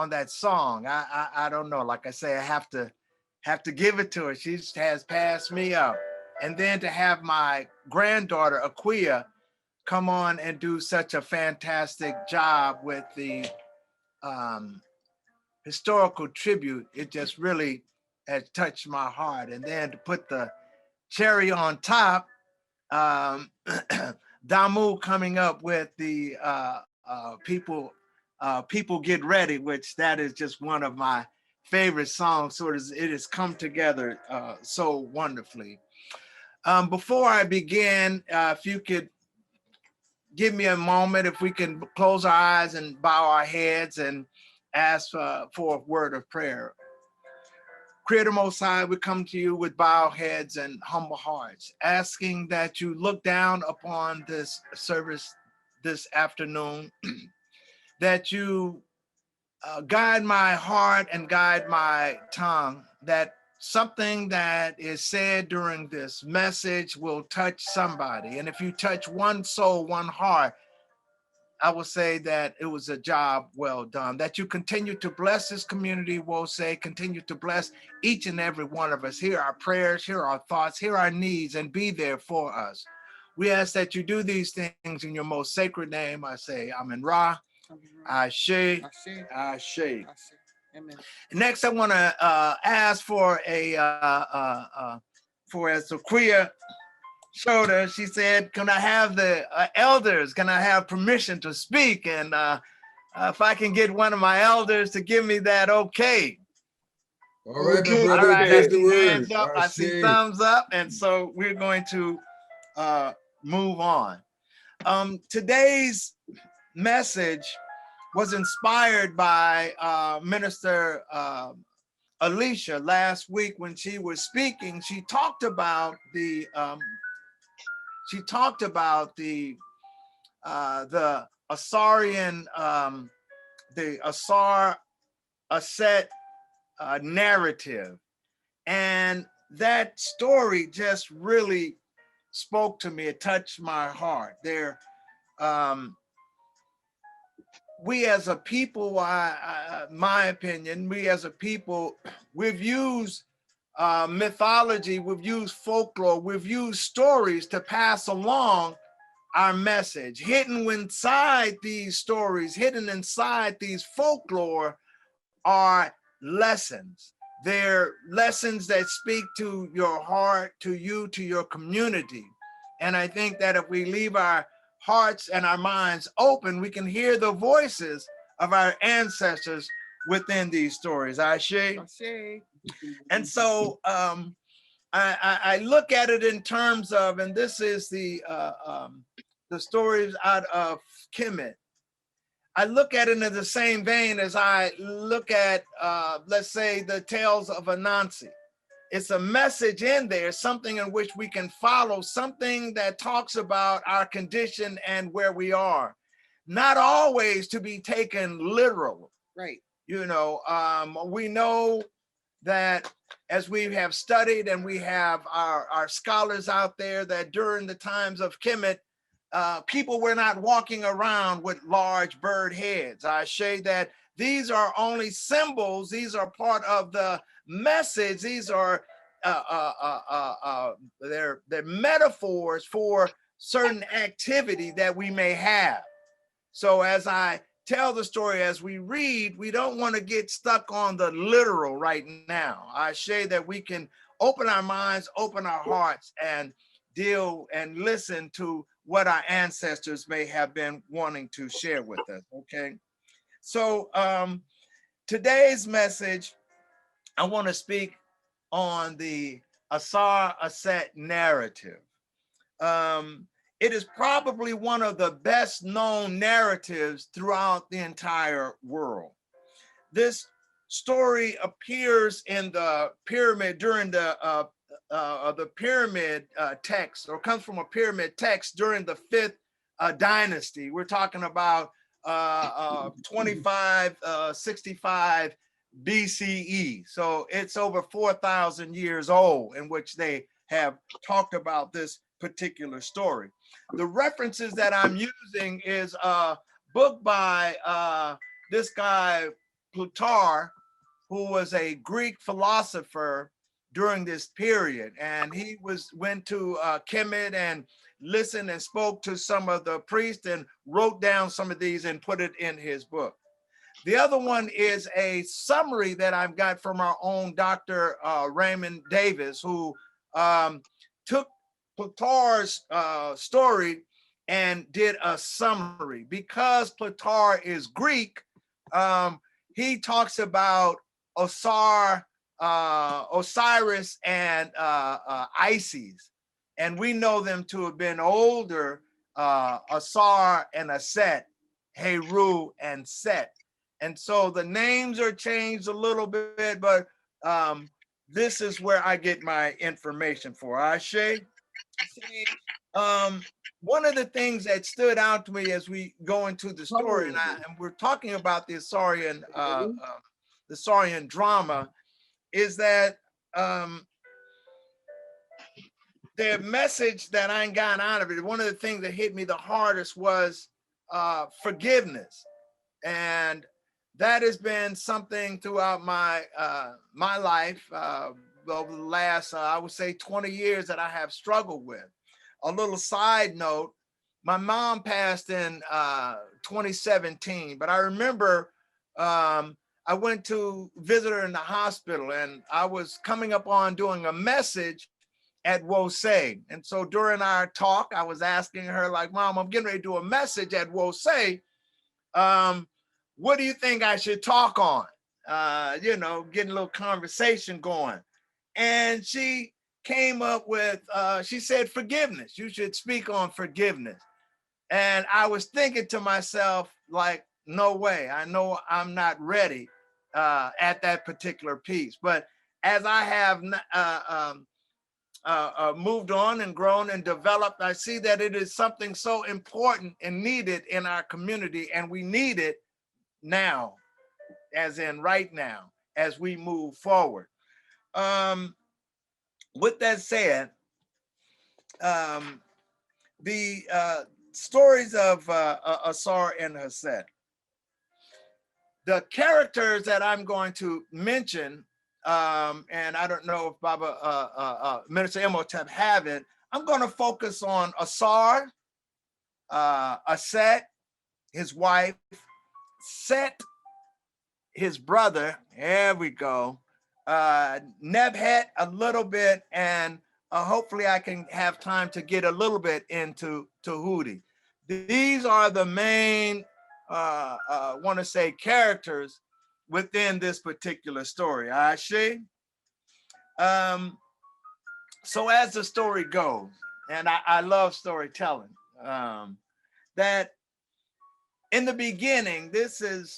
I: that song. I don't know. Like I say, I have to give it to her. She has passed me up. And then to have my granddaughter, Aquia, come on and do such a fantastic job with the historical tribute, it just really has touched my heart. And then to put the cherry on top, Damu coming up with the People Get Ready, which that is just one of my favorite songs. So it has come together so wonderfully. Before I begin, if you could give me a moment, if we can close our eyes and bow our heads and ask for a word of prayer. Creator Most High, we come to you with bowed heads and humble hearts, asking that you look down upon this service this afternoon, that you guide my heart and guide my tongue, that something that is said during this message will touch somebody. And if you touch one soul, one heart, I will say that it was a job well done. That you continue to bless this community, we'll say, continue to bless each and every one of us. Hear our prayers, hear our thoughts, hear our needs, and be there for us. We ask that you do these things in your most sacred name. I say, Amen Ra, Ashe, Ashe. Next, I want to ask for as Aquia showed her, she said, can I have the elders, can I have permission to speak? And if I can get one of my elders to give me that okay.
L: All right,
D: Okay.
L: my brother,
I: All right, I
L: there's the
I: see
L: word.
I: hands up, I see thumbs up, and so we're going to move on. Today's message was inspired by Minister Alicia last week when she was speaking. She talked about the Asarian, the Asar Aset narrative, and that story just really spoke to me. It touched my heart. There, we as a people, my opinion, we as a people, we've used mythology, we've used folklore, we've used stories to pass along our message. Hidden inside these stories, hidden inside these folklore are lessons. They're lessons that speak to your heart, to you, to your community. And I think that if we leave our hearts and our minds open, we can hear the voices of our ancestors within these stories. Ashe. And so I look at it in terms of, and this is the stories out of Kemet. I look at it in the same vein as I look at, let's say, the tales of Anansi. It's a message in there, something in which we can follow, something that talks about our condition and where we are. Not always to be taken literal.
F: Right.
I: You know, we know that as we have studied and we have our scholars out there, that during the times of Kemet, people were not walking around with large bird heads. I say that these are only symbols. These are part of the message. These are they're metaphors for certain activity that we may have. So as I tell the story, as we read, we don't want to get stuck on the literal right now. I say that we can open our minds, open our hearts, and deal and listen to what our ancestors may have been wanting to share with us, okay? So today's message, I want to speak on the Asar Aset narrative. It is probably one of the best known narratives throughout the entire world. This story appears in the pyramid during the pyramid text, or comes from a pyramid text during the 5th dynasty. We're talking about 2565 BCE. So it's over 4,000 years old in which they have talked about this particular story. The references that I'm using is a book by this guy, Plutarch, who was a Greek philosopher during this period. And he went to Kemet and listened and spoke to some of the priests and wrote down some of these and put it in his book. The other one is a summary that I've got from our own Dr. Raymond Davis, who took Plutarch's story and did a summary. Because Plutarch is Greek, he talks about Osiris and Isis. And we know them to have been older, Asar and Aset, Heru and Set. And so the names are changed a little bit, but this is where I get my information for. Ashe. one of the things that stood out to me as we go into the story, and we're talking about the Asarian drama, is that the message that I got out of it, one of the things that hit me the hardest was forgiveness. And that has been something throughout my my life over the last, I would say 20 years that I have struggled with. A little side note, my mom passed in 2017, but I remember I went to visit her in the hospital, and I was coming up on doing a message at WOSE. And so during our talk, I was asking her, like, Mom, I'm getting ready to do a message at WOSE. What do you think I should talk on? You know, getting a little conversation going. And she came up with, she said, forgiveness. You should speak on forgiveness. And I was thinking to myself, like, no way, I know I'm not ready at that particular piece. But as I have moved on and grown and developed, I see that it is something so important and needed in our community, and we need it now, as in right now, as we move forward. With that said, the stories of Asar and Haset, the characters that I'm going to mention, and I don't know if Baba, Minister Imhotep have it, I'm going to focus on Asar, Aset, his wife, Set, his brother, there we go, Nebhet a little bit, and hopefully I can have time to get a little bit into Tahuti. These are the main, want to say, characters within this particular story. Ashe. So as the story goes, and I love storytelling, that in the beginning, this is,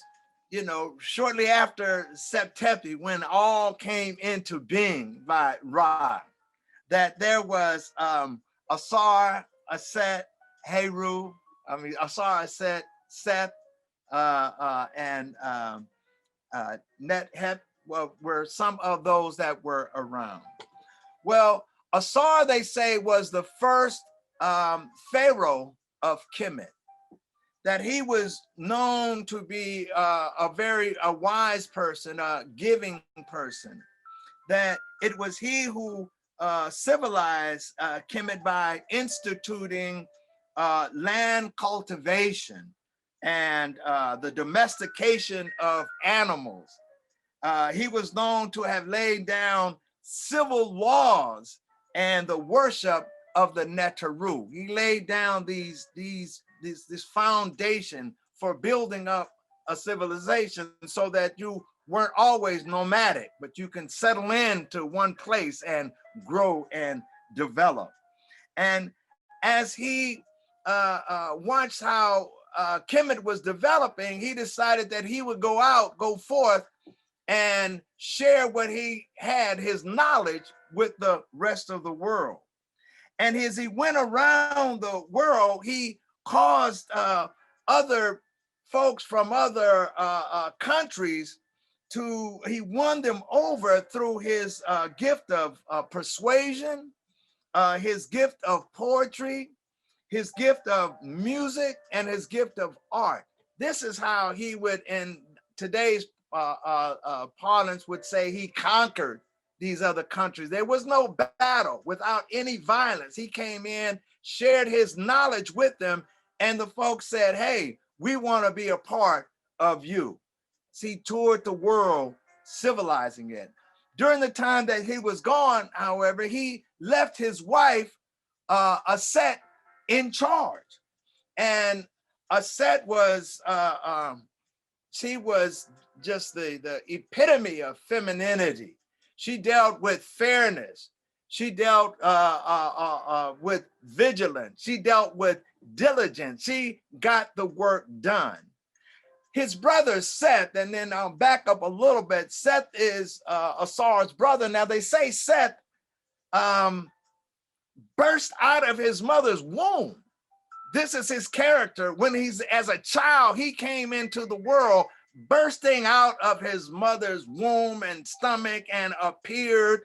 I: you know, shortly after Septepi, when all came into being by Ra, that there was Asar, Aset, Heru, Asar, Aset, Seth, and Nethep were some of those that were around. Well, Asar, they say, was the first pharaoh of Kemet, that he was known to be a very wise person, a giving person, that it was he who civilized Kemet by instituting land cultivation and the domestication of animals. He was known to have laid down civil laws and the worship of the Neteru. He laid down this foundation for building up a civilization so that you weren't always nomadic, but you can settle into one place and grow and develop. And as he watched how Kemet was developing, he decided that he would go forth and share what he had, his knowledge, with the rest of the world. And as he went around the world, he caused other folks from other countries he won them over through his gift of persuasion, his gift of poetry, his gift of music, and his gift of art. This is how he would, in today's parlance, would say he conquered these other countries. There was no battle without any violence. He came in, shared his knowledge with them, and the folks said, hey, we want to be a part of you. He toured the world, civilizing it. During the time that he was gone, however, he left his wife, Aset, in charge. And Aset was, she was just the epitome of femininity. She dealt with fairness. She dealt with vigilance. She dealt with diligence. She got the work done. His brother Seth, and then I'll back up a little bit. Seth is Asar's brother. Now they say Seth burst out of his mother's womb. This is his character. When he's as a child, he came into the world bursting out of his mother's womb and stomach and appeared.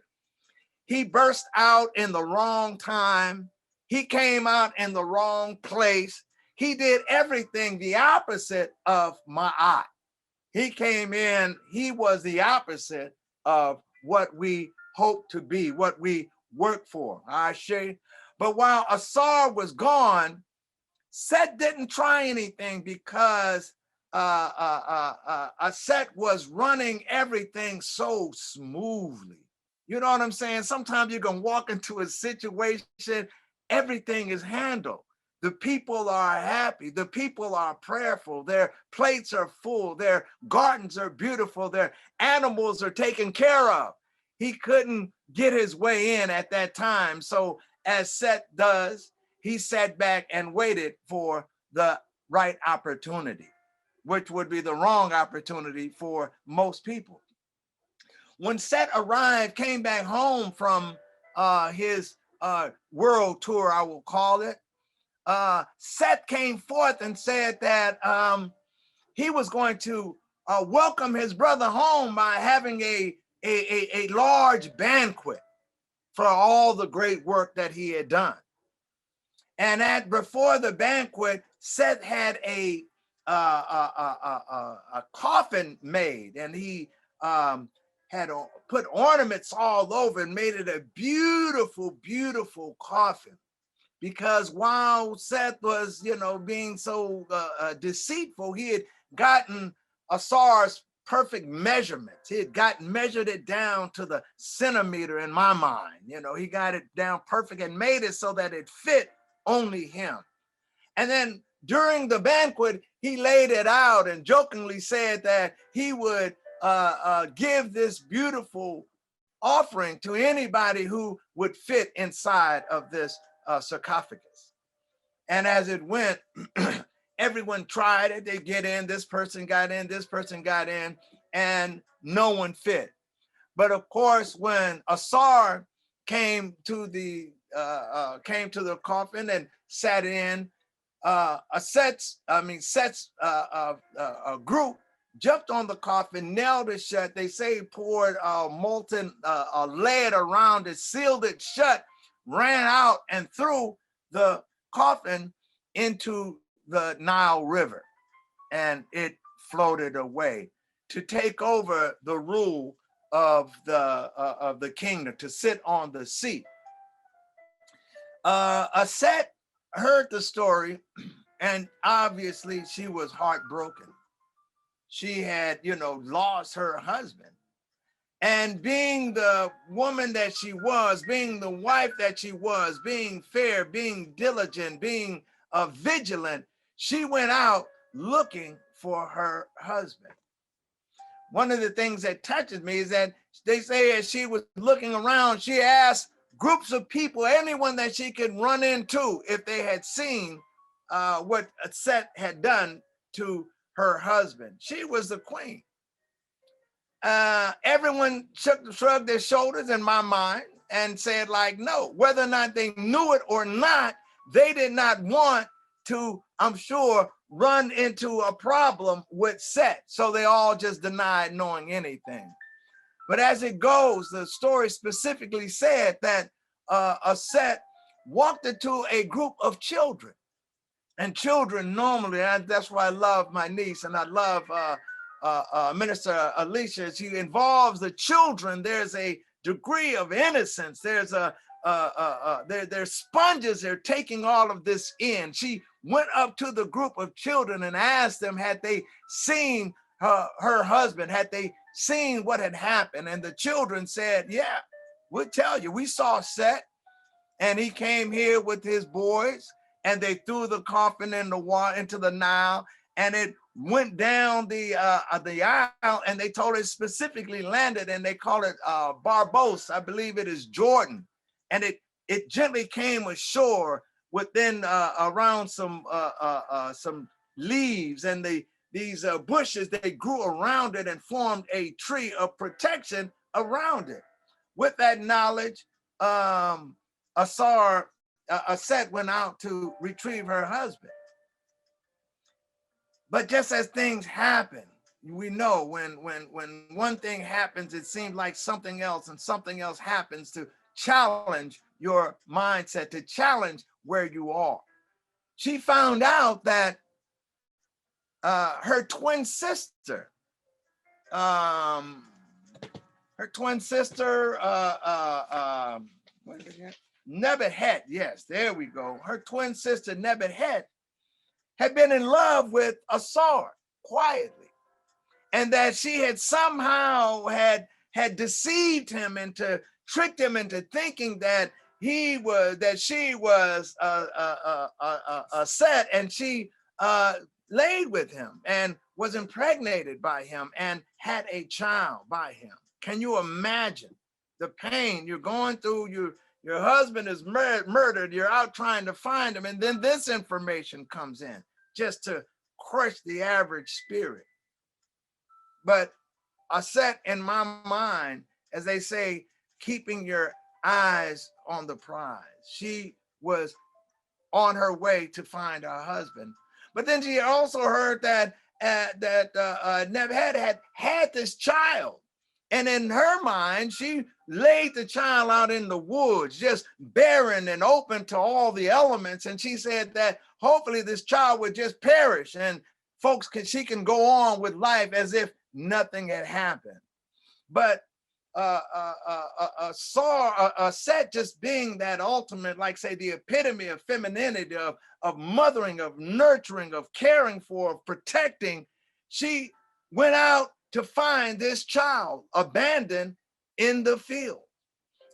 I: He burst out in the wrong time. He came out in the wrong place. He did everything the opposite of Ma'at. He came in, he was the opposite of what we hope to be, what we work for. Ashe. But while Asar was gone, Set didn't try anything because Set was running everything so smoothly. You know what I'm saying? Sometimes you can walk into a situation, everything is handled. The people are happy. The people are prayerful. Their plates are full. Their gardens are beautiful. Their animals are taken care of. He couldn't get his way in at that time. So as Set does, he sat back and waited for the right opportunity, which would be the wrong opportunity for most people. When Set arrived, came back home from his world tour, I will call it, Set came forth and said that he was going to welcome his brother home by having a large banquet for all the great work that he had done. And before the banquet, Seth had a coffin made, and he had put ornaments all over and made it a beautiful, beautiful coffin. Because while Seth was, being so deceitful, he had gotten Asar's perfect measurements. He had measured it down to the centimeter in my mind. He got it down perfect and made it so that it fit only him. And then during the banquet, he laid it out and jokingly said that he would give this beautiful offering to anybody who would fit inside of this sarcophagus. And as it went, everyone tried it. They get in, this person got in, this person got in, and no one fit. But of course, when Asar came to the coffin and sat in, Set's group jumped on the coffin, nailed it shut. They say poured molten lead around it, sealed it shut, ran out and threw the coffin into the Nile River, and it floated away to take over the rule of the kingdom, to sit on the seat. Aset heard the story, and obviously she was heartbroken. She had, lost her husband. And being the woman that she was, being the wife that she was, being fair, being diligent, being vigilant, she went out looking for her husband. One of the things that touches me is that they say as she was looking around, she asked groups of people, anyone that she could run into, if they had seen what Set had done to her husband. She was the queen. Everyone shrugged their shoulders in my mind and said, like, no, whether or not they knew it or not, they did not want to, I'm sure, run into a problem with Set. So they all just denied knowing anything. But as it goes, the story specifically said that Set walked into a group of children. And children normally, that's why I love my niece and I love Minister Alicia. She involves the children. There's a degree of innocence. There's they're sponges. They're taking all of this in. She went up to the group of children and asked them, had they seen her husband? Had they seen what had happened? And the children said, yeah, we'll tell you. We saw Set, and he came here with his boys, and they threw the coffin in the water into the Nile, and it went down the aisle, and they told it specifically landed, and they call it Barbos. I believe it is Jordan, and it gently came ashore within around some leaves, and these bushes, they grew around it and formed a tree of protection around it. With that knowledge, Aset went out to retrieve her husband. But just as things happen, we know when one thing happens, it seems like something else, and something else happens to challenge your mindset, to challenge where you are. She found out that her twin sister, Nebuchadnezzar, yes, there we go. Her twin sister Nebuchadnezzar had been in love with Asar quietly, and that she had somehow had deceived him into, tricked him into thinking that she was a set, and she laid with him and was impregnated by him and had a child by him. Can you imagine the pain you're going through? Your husband is murdered. You're out trying to find him. And then this information comes in just to crush the average spirit. But I set in my mind, as they say, keeping your eyes on the prize. She was on her way to find her husband. But then she also heard that Nebuchadnezzar had this child. And in her mind, she laid the child out in the woods, just barren and open to all the elements. And she said that hopefully this child would just perish and she can go on with life as if nothing had happened. But Set, just being that ultimate, like say the epitome of femininity, of mothering, of nurturing, of caring for, of protecting, she went out to find this child abandoned in the field.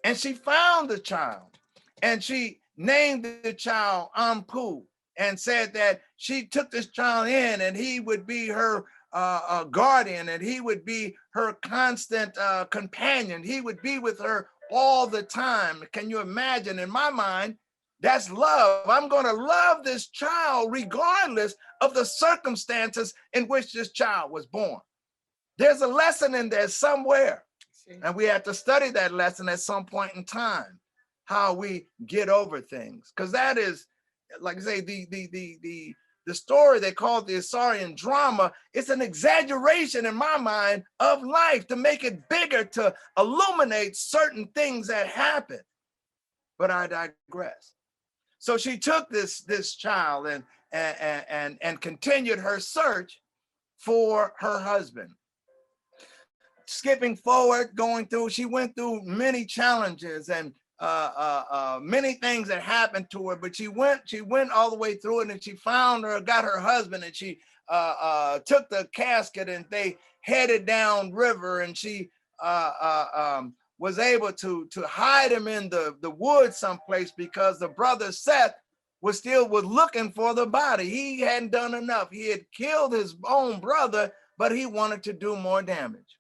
I: And she found the child, and she named the child Anpu, and said that she took this child in and he would be her guardian, and he would be her constant companion. He would be with her all the time. Can you imagine? In my mind, that's love. I'm going to love this child regardless of the circumstances in which this child was born. There's a lesson in there somewhere, and we have to study that lesson at some point in time, how we get over things. Because that is, like I say, the story they call the Asarian drama. It's an exaggeration in my mind of life to make it bigger, to illuminate certain things that happen. But I digress. So she took this child and continued her search for her husband. Skipping forward, she went through many challenges and many things that happened to her, but she went all the way through it, and she got her husband, and she took the casket, and they headed down river, and she was able to hide him in the woods someplace, because the brother Seth was looking for the body. He hadn't done enough. He had killed his own brother, but he wanted to do more damage.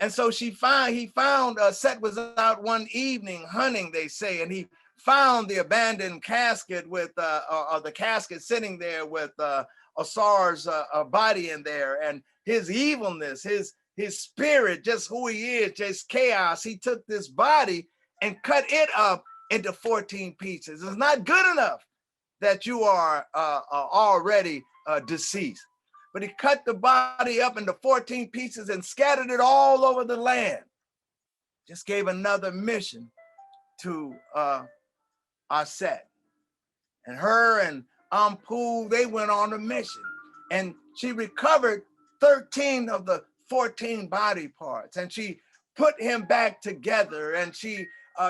I: And so he found Set was out one evening hunting, they say, and he found the abandoned casket with the casket sitting there with Asar's body in there, and his evilness, his spirit, just who he is, just chaos. He took this body and cut it up into 14 pieces. It's not good enough that you are already deceased. But he cut the body up into 14 pieces and scattered it all over the land. Just gave another mission to Aset. And her and Anpu, they went on a mission. And she recovered 13 of the 14 body parts. And she put him back together. And she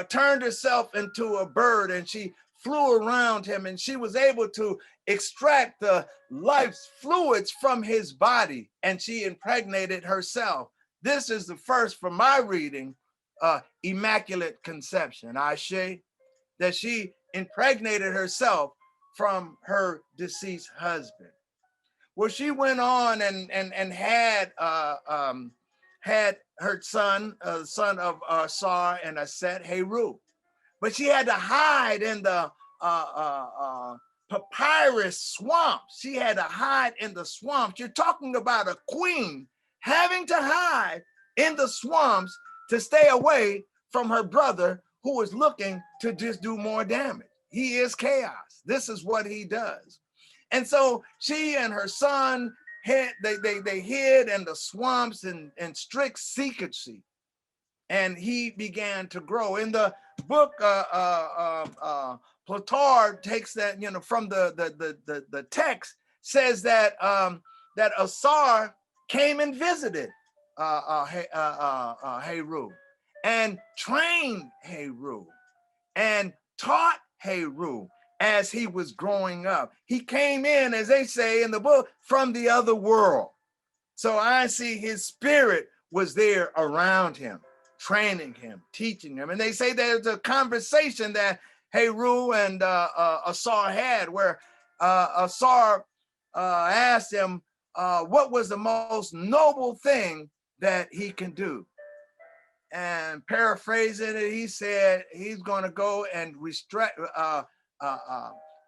I: turned herself into a bird, and she flew around him, and she was able to extract the life's fluids from his body, and she impregnated herself. This is the first, from my reading, immaculate conception, Ashe, that she impregnated herself from her deceased husband. Well, she went on and had her son, son of Asar and Aset, Heru. But she had to hide in the papyrus swamps. She had to hide in the swamps. You're talking about a queen having to hide in the swamps to stay away from her brother, who is looking to just do more damage. He is chaos. This is what he does. And so she and her son they hid in the swamps in strict secrecy, and he began to grow. In the book, Platard takes that, from the text, says that that Asar came and visited Heru and trained Heru and taught Heru as he was growing up. He came in, as they say in the book, from the other world. So I see his spirit was there around him, training him, teaching him. And they say there's a conversation that Heru and Asar had, where Asar asked him what was the most noble thing that he can do. And paraphrasing it, he said he's going to go and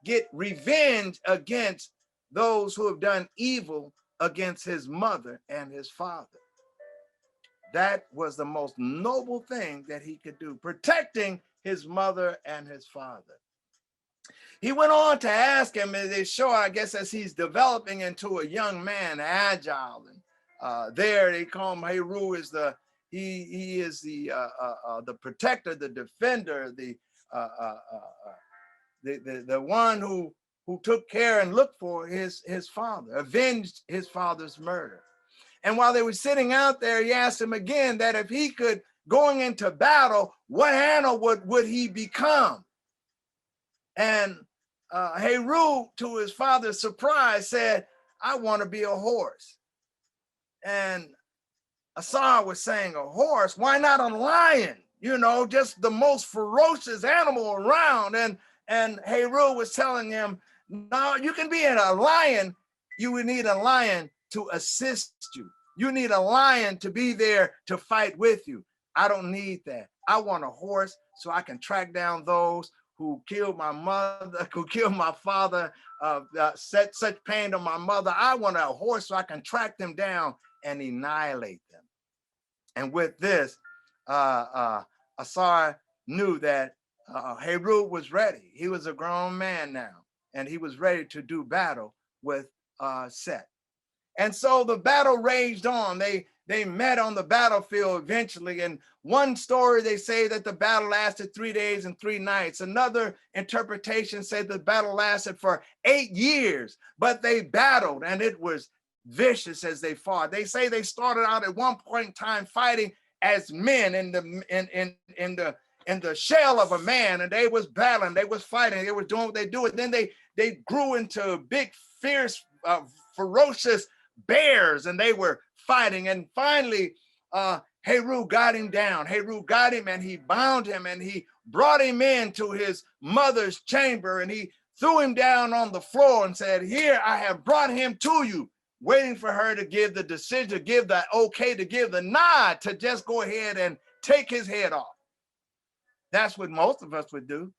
I: get revenge against those who have done evil against his mother and his father. That was the most noble thing that he could do, protecting his mother and his father. He went on to ask him, as they show, I guess, as he's developing into a young man, agile, and there they call him Heru is he is the protector, the defender, the one who took care and looked for his father, avenged his father's murder. And while they were sitting out there, he asked him again that if he could, going into battle, what animal would he become? And Heru, to his father's surprise, said, I want to be a horse. And Asar was saying, a horse? Why not a lion? Just the most ferocious animal around. And Heru was telling him, no, you can be a lion. You would need a lion to assist you. You need a lion to be there to fight with you. I don't need that. I want a horse so I can track down those who killed my mother, who killed my father, set such pain to my mother. I want a horse so I can track them down and annihilate them. And with this, Asar knew that Heru was ready. He was a grown man now, and he was ready to do battle with Set. And so the battle raged on. They met on the battlefield eventually. And one story, they say that the battle lasted 3 days and 3 nights. Another interpretation said the battle lasted for 8 years, but they battled and it was vicious as they fought. They say they started out at one point in time fighting as men in the shell of a man, and they was battling, they was fighting, they were doing what they do. And then they grew into big, fierce, ferocious bears, and they were fighting. And finally, Heru got him down. Heru got him and he bound him and he brought him into his mother's chamber, and he threw him down on the floor and said, here, I have brought him to you, waiting for her to give the decision, to give the okay, to give the nod, to just go ahead and take his head off. That's what most of us would do.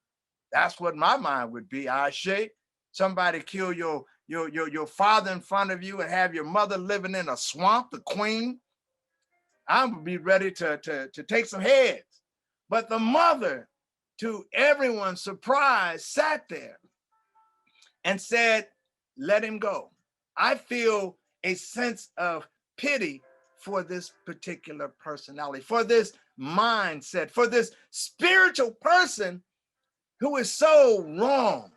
I: That's what my mind would be. Ashe, somebody kill your father in front of you and have your mother living in a swamp, the queen. I would be ready to take some heads. But the mother, to everyone's surprise, sat there and said, let him go. I feel a sense of pity for this particular personality, for this mindset, for this spiritual person who is so wrong.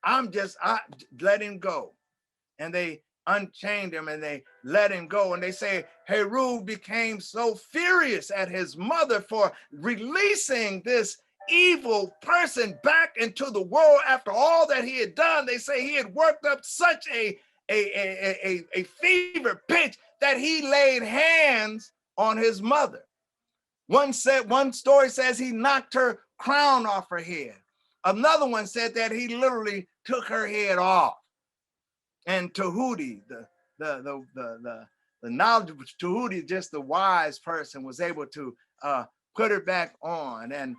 I: I let him go. And they unchained him and they let him go. And they say Heru became so furious at his mother for releasing this evil person back into the world after all that he had done. They say he had worked up such a fever pitch that he laid hands on his mother. One story says he knocked her crown off her head. Another one said that he literally took her head off. And Tahuti, the knowledge of Tahuti, just the wise person, was able to put her back on. And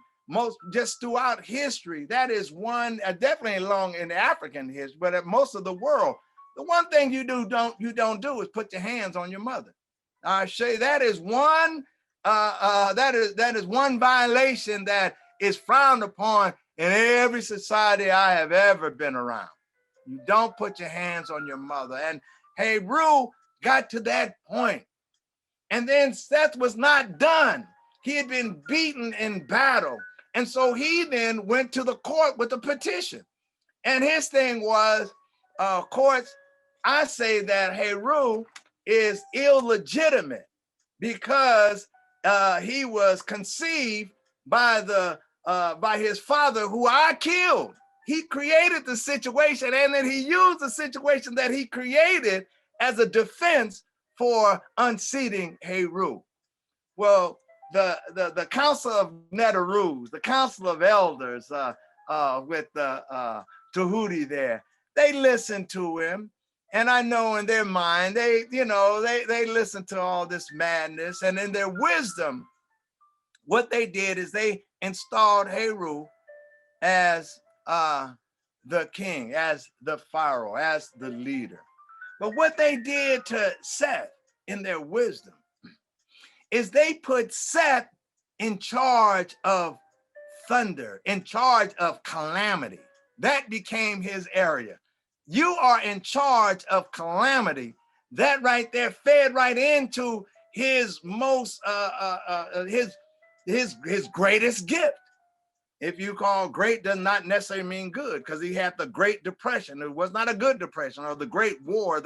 I: just throughout history, that is one, definitely along in African history, but at most of the world, the one thing you don't do is put your hands on your mother. I say that is one that is one violation that is frowned upon in every society I have ever been around. You don't put your hands on your mother. And Heru got to that point. And then Seth was not done. He had been beaten in battle. And so he then went to the court with a petition. And his thing was, courts, I say that Heru is illegitimate because he was conceived by his father, who I killed. He created the situation, and then he used the situation that he created as a defense for unseating Heru. Well, the Council of Netarus, the Council of Elders with Tahuti there, they listened to him. And I know in their mind, they listen to all this madness, and in their wisdom, what they did is they installed Heru as the king, as the pharaoh, as the leader. But what they did to Seth in their wisdom is they put Seth in charge of thunder, in charge of calamity. That became his area. You are in charge of calamity. That right there fed right into his most his greatest gift. If you call great does not necessarily mean good, because he had the Great Depression. It was not a good depression, or the Great War.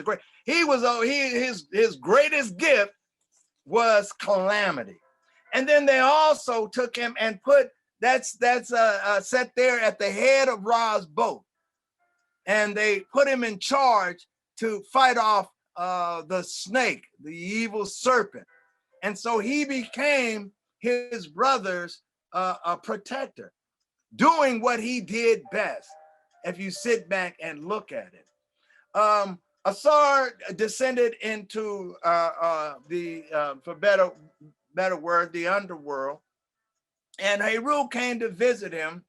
I: His greatest gift was calamity. And then they also took him and put that's set there at the head of Ra's boat. And they put him in charge to fight off the snake, the evil serpent. And so he became his brother's protector, doing what he did best, if you sit back and look at it. Asar descended into for better word, the underworld. And Heru came to visit him,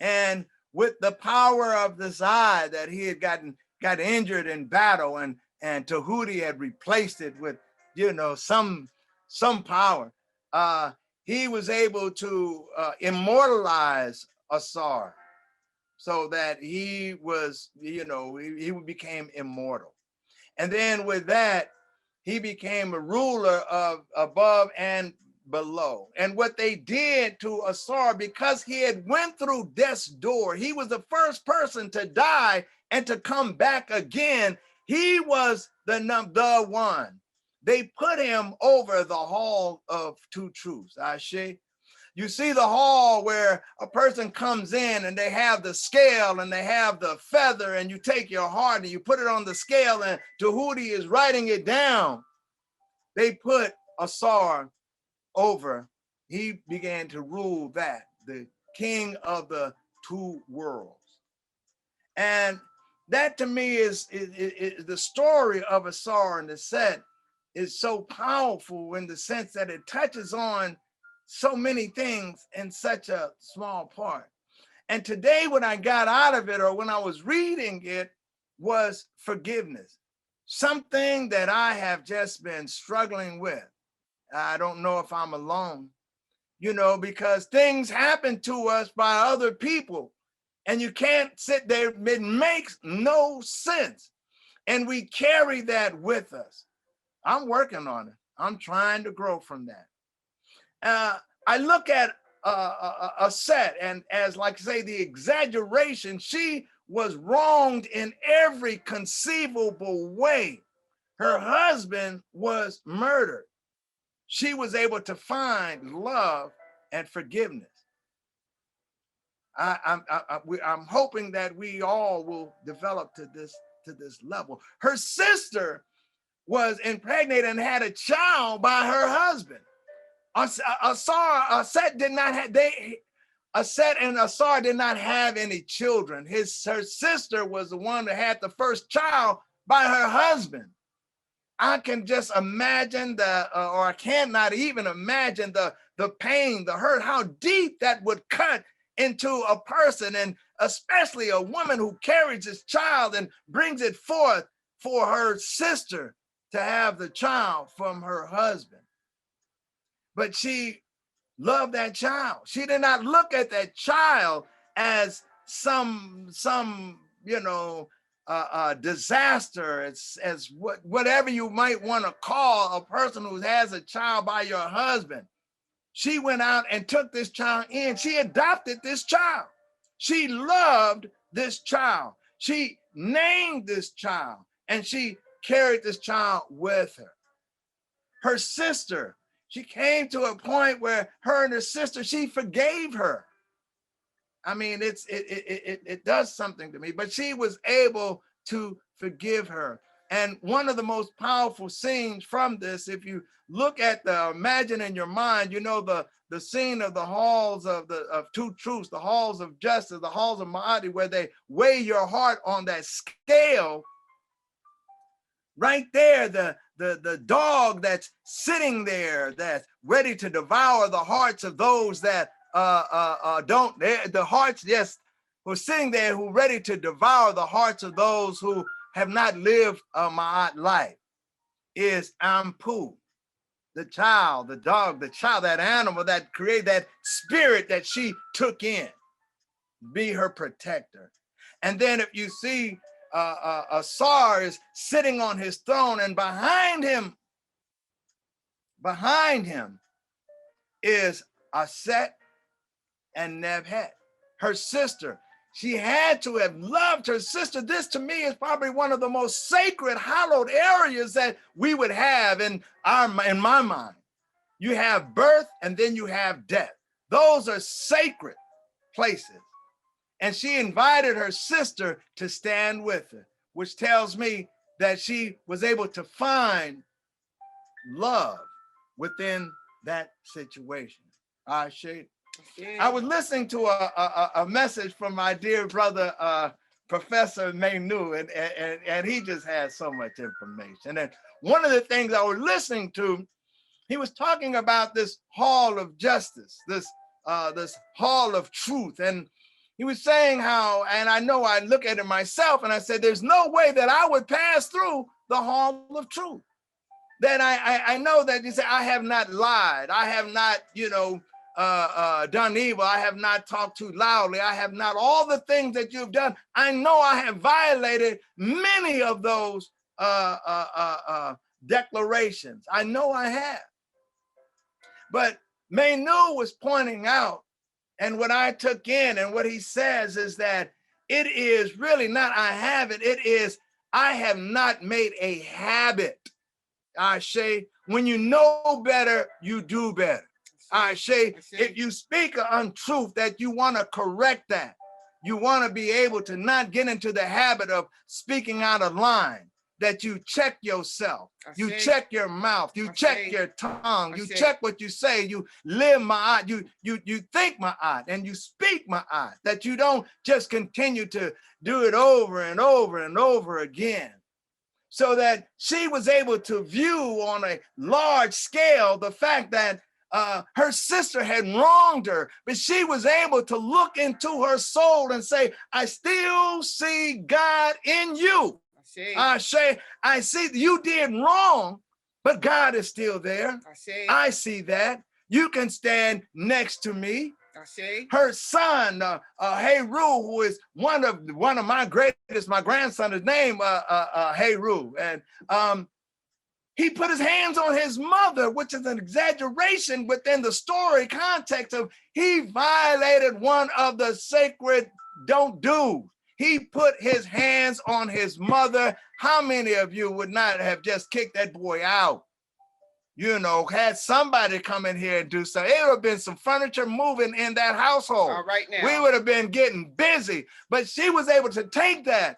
I: and with the power of this eye that he had got injured in battle, and Tahuti had replaced it with, some power. He was able to immortalize Asar, so that he was, he became immortal. And then with that, he became a ruler of above and below. And what they did to Asar, because he had went through death's door, he was the first person to die and to come back again. He was the one. They put him over the hall of two truths. Ashe. You see the hall where a person comes in and they have the scale and they have the feather, and you take your heart and you put it on the scale, and Tahuti is writing it down. They put Asar over. He began to rule that, the king of the two worlds. And that to me is the story of Asar and the Set is so powerful in the sense that it touches on so many things in such a small part. And today what I got out of it, or when I was reading it, was forgiveness. Something that I have just been struggling with. I don't know if I'm alone, because things happen to us by other people, and you can't sit there. It makes no sense. And we carry that with us. I'm working on it. I'm trying to grow from that. I look at a Set, and as like say the exaggeration, she was wronged in every conceivable way. Her husband was murdered. She was able to find love and forgiveness. I'm hoping that we all will develop to this level. Her sister was impregnated and had a child by her husband. Aset did not have Aset and Asar did not have any children. Her sister was the one that had the first child by her husband. I can just imagine or I cannot even imagine the pain, the hurt, how deep that would cut into a person, and especially a woman who carries this child and brings it forth for her sister to have the child from her husband. But she love that child. She did not look at that child as some disaster, as whatever you might want to call a person who has a child by your husband. She went out and took this child in. She adopted this child. She loved this child. She named this child, and she carried this child with her. Her sister, she came to a point where her and her sister, she forgave her. I mean, it does something to me, but she was able to forgive her. And one of the most powerful scenes from this, if you look at imagine in your mind, you know, the scene of the halls of two truths, the halls of justice, the halls of Ma'at, where they weigh your heart on that scale. Right there, the dog that's sitting there, that's ready to devour the hearts of those that don't, the hearts, yes, who's sitting there, who ready to devour the hearts of those who have not lived a Ma'at life, is Ampu, the child, the dog, the child, that animal that created that spirit that she took in, be her protector. And then if you see Asar is sitting on his throne, and behind him is Aset and Nebhet, her sister. She had to have loved her sister. This to me is probably one of the most sacred, hallowed areas that we would have in my mind. You have birth and then you have death. Those are sacred places. And she invited her sister to stand with her, which tells me that she was able to find love within that situation. I was listening to a message from my dear brother, Professor Menu, and he just has so much information. And one of the things I was listening to, he was talking about this hall of justice, this hall of truth. And he was saying how, and I know I look at it myself, and I said, there's no way that I would pass through the hall of truth. That I know that you say, I have not lied. I have not, done evil. I have not talked too loudly. I have not all the things that you've done. I know I have violated many of those declarations. I know I have. But Menu was pointing out, and what I took in and what he says is that it is really not I have it. It is I have not made a habit. When you know better, you do better. If you speak an untruth, that you want to correct that. You want to be able to not get into the habit of speaking out of line, that you check yourself, you check your mouth, you check your tongue, you check what you say, you live Ma'at, you think Ma'at, and you speak Ma'at, that you don't just continue to do it over and over and over again. So that she was able to view on a large scale the fact that her sister had wronged her, but she was able to look into her soul and say, I still see God in you. I see you did wrong, but God is still there. I see that. You can stand next to me. Her son, Heru, who is one of my greatest, my grandson is named Heru, and he put his hands on his mother, which is an exaggeration within the story context of he violated one of the sacred don't do. He put his hands on his mother. How many of you would not have just kicked that boy out? Had somebody come in here and do something. It would have been some furniture moving in that household.
O: All right now.
I: We would have been getting busy. But she was able to take that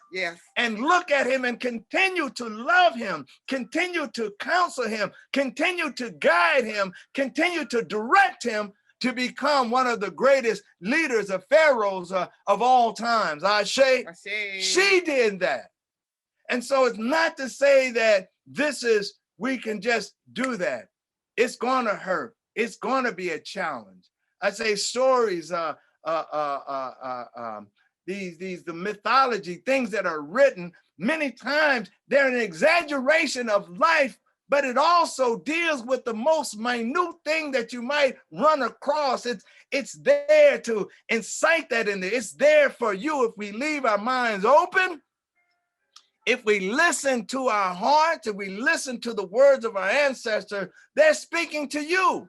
I: and look at him and continue to love him, continue to counsel him, continue to guide him, continue to direct him to become one of the greatest leaders of pharaohs of all times. She did that. And so it's not to say that we can just do that. It's gonna hurt. It's gonna be a challenge. I say stories, the mythology, things that are written, many times they're an exaggeration of life but it also deals with the most minute thing that you might run across. It's there to incite that in there. It's there for you if we leave our minds open, if we listen to our hearts, if we listen to the words of our ancestors, they're speaking to you.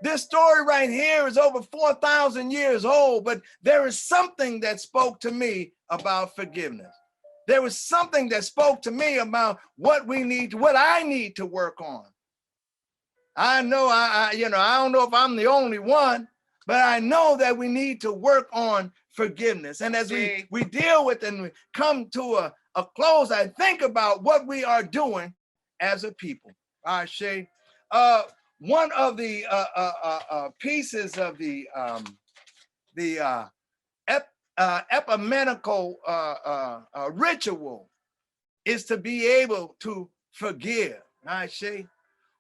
I: This story right here is over 4,000 years old, but there is something that spoke to me about forgiveness. There was something that spoke to me about what I need to work on. I know I don't know if I'm the only one, but I know that we need to work on forgiveness. And as we deal with and we come to a close, I think about what we are doing as a people. All right, Shay. One of the pieces of the ecumenical ritual is to be able to forgive. All right, Shay.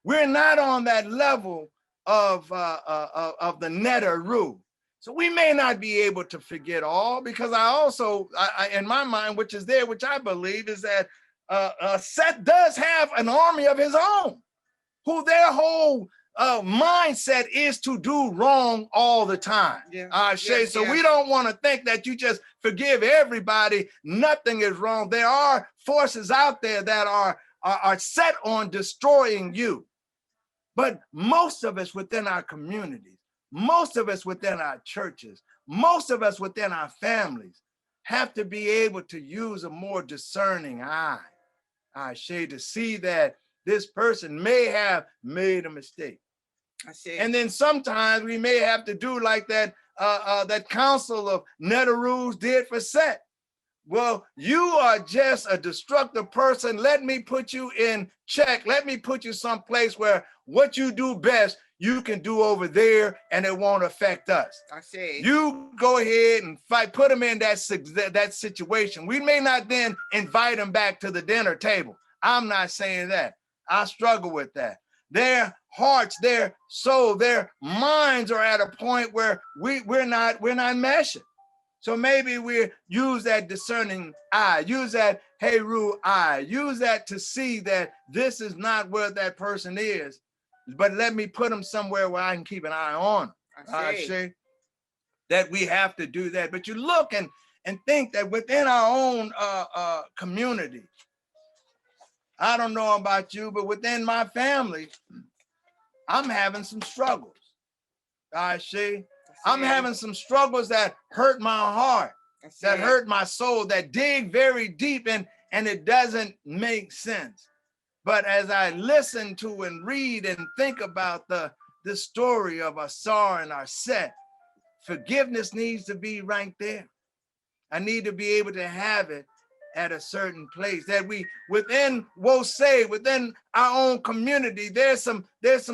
I: We're not on that level of the Neteru. So we may not be able to forget all, because I in my mind, which is there, which I believe is that Seth does have an army of his own, who their whole mindset is to do wrong all the time. Shay, so we don't want to think that you just forgive everybody. Nothing is wrong. There are forces out there that are set on destroying you. But most of us within our communities, most of us within our churches, most of us within our families have to be able to use a more discerning eye, Shay, to see that this person may have made a mistake. And then sometimes we may have to do like that council of Neterus did for Set. Well, you are just a destructive person. Let me put you in check. Let me put you someplace where what you do best, you can do over there and it won't affect us. You go ahead and fight, put them in that situation. We may not then invite them back to the dinner table. I'm not saying that. I struggle with that. Their hearts, their soul, their minds are at a point where we're not meshing. So maybe we use that discerning eye, use that Heru eye, use that to see that this is not where that person is, but let me put them somewhere where I can keep an eye on. I say that we have to do that. But you look and think that within our own community, I don't know about you, but within my family, I'm having some struggles. I see. I'm having some struggles that hurt my heart, that hurt my soul, that dig very deep, and it doesn't make sense. But as I listen to and read and think about the story of Asar and Aset, forgiveness needs to be right there. I need to be able to have it at a certain place, that we within Wosei, within our own community, there's some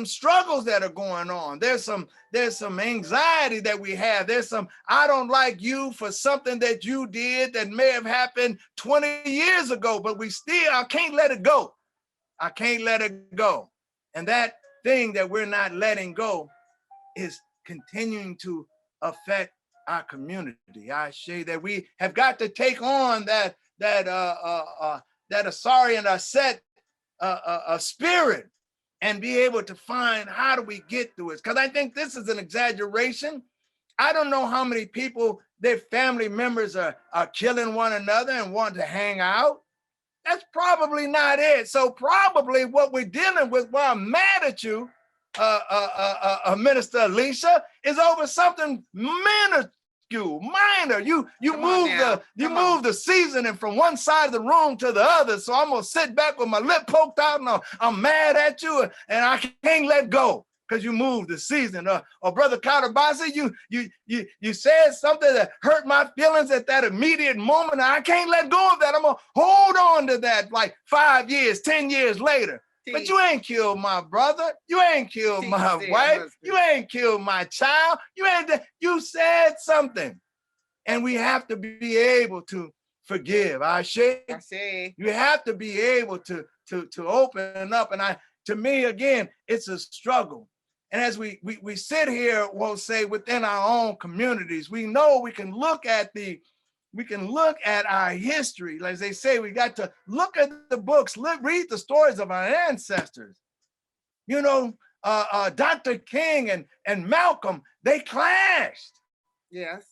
I: struggles that are going on. There's some anxiety that we have. There's some, I don't like you for something that you did that may have happened 20 years ago, but I can't let it go. I can't let it go. And that thing that we're not letting go is continuing to affect our community. I say that we have got to take on that Asari and Aset spirit and be able to find how do we get through it. Because I think this is an exaggeration. I don't know how many people, their family members are killing one another and want to hang out. That's probably not it. So probably what we're dealing with, why I'm mad at you, Minister Alicia, is over something minor. You move the seasoning from one side of the room to the other. So I'm gonna sit back with my lip poked out and I'm mad at you and I can't let go because you moved the season. Or Brother Katabasi, you said something that hurt my feelings at that immediate moment. And I can't let go of that. I'm gonna hold on to that like 5 years, 10 years later. But you ain't killed my brother. You ain't killed my wife. You ain't killed my child. You said something. And we have to be able to forgive. I say you have to be able to open up. And to me, again, it's a struggle. And as we sit here, we'll say within our own communities, we know we can look at the we can look at our history. Like they say, we got to look at the books, read the stories of our ancestors. You know, Dr. King and Malcolm, they clashed.
F: Yes.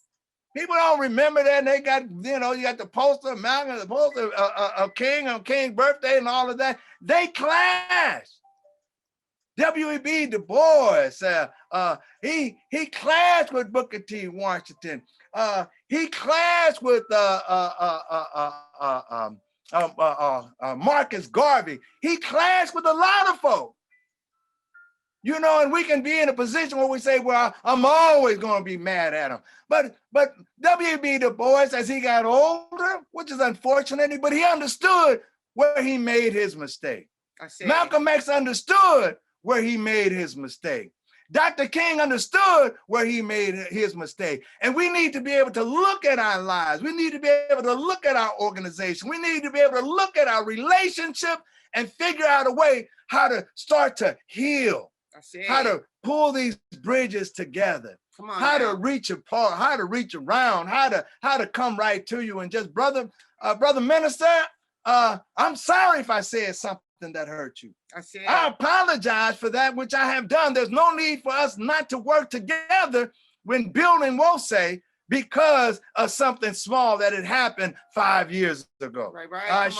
I: People don't remember that. And they got, you know, you got the poster of Malcolm, the poster of King on King's birthday and all of that. They clashed. W.E.B. Du Bois, he clashed with Booker T. Washington. He clashed with Marcus Garvey. He clashed with a lot of folks. You know, and we can be in a position where we say, well, I'm always going to be mad at him. But W.E.B. Du Bois, as he got older, which is unfortunate, but he understood where he made his mistake. Malcolm X understood where he made his mistake. Dr. King understood where he made his mistake. And we need to be able to look at our lives. We need to be able to look at our organization. We need to be able to look at our relationship and figure out a way how to start to heal. How to pull these bridges together, how to reach apart, how to reach around, how to come right to you. And just brother minister, I'm sorry if I said something that hurt you. I apologize for that which I have done. There's no need for us not to work together when building WOSE because of something small that had happened 5 years ago. Right.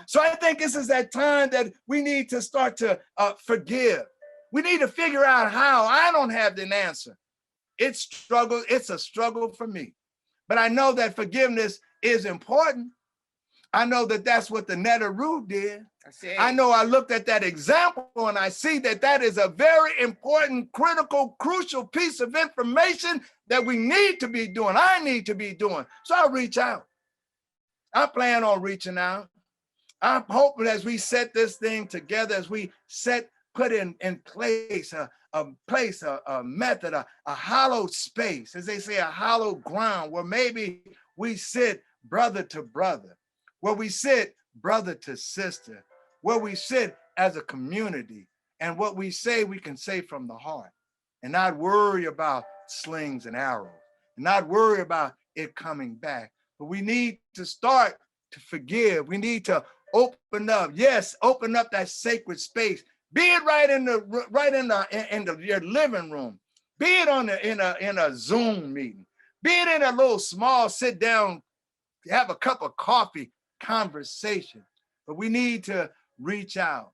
I: So I think this is that time that we need to start to forgive. We need to figure out how. I don't have the answer. It's a struggle for me. But I know that forgiveness is important. I know that that's what the Nehru did. I know I looked at that example and I see that that is a very important, critical, crucial piece of information that we need to be doing. I need to be doing. So I'll reach out. I plan on reaching out. I'm hoping as we set this thing together, as we put in place a method, a hollow space, as they say, a hollow ground where maybe we sit brother to brother, where we sit brother to sister, where we sit as a community, and what we say, we can say from the heart and not worry about slings and arrows, and not worry about it coming back. But we need to start to forgive. We need to open up. Yes, open up that sacred space. Be it right in your living room. Be it in a Zoom meeting. Be it in a little small sit down, have a cup of coffee conversation. But we need to reach out.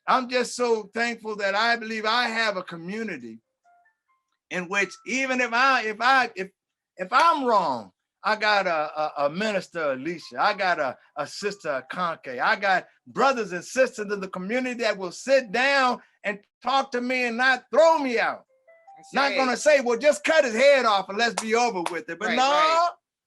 I: I'm just so thankful that I believe I have a community in which even if I'm wrong, I got a minister, Alicia. I got a sister, Conke. I got brothers and sisters in the community that will sit down and talk to me and not throw me out. Not going to say, well, just cut his head off and let's be over with it. But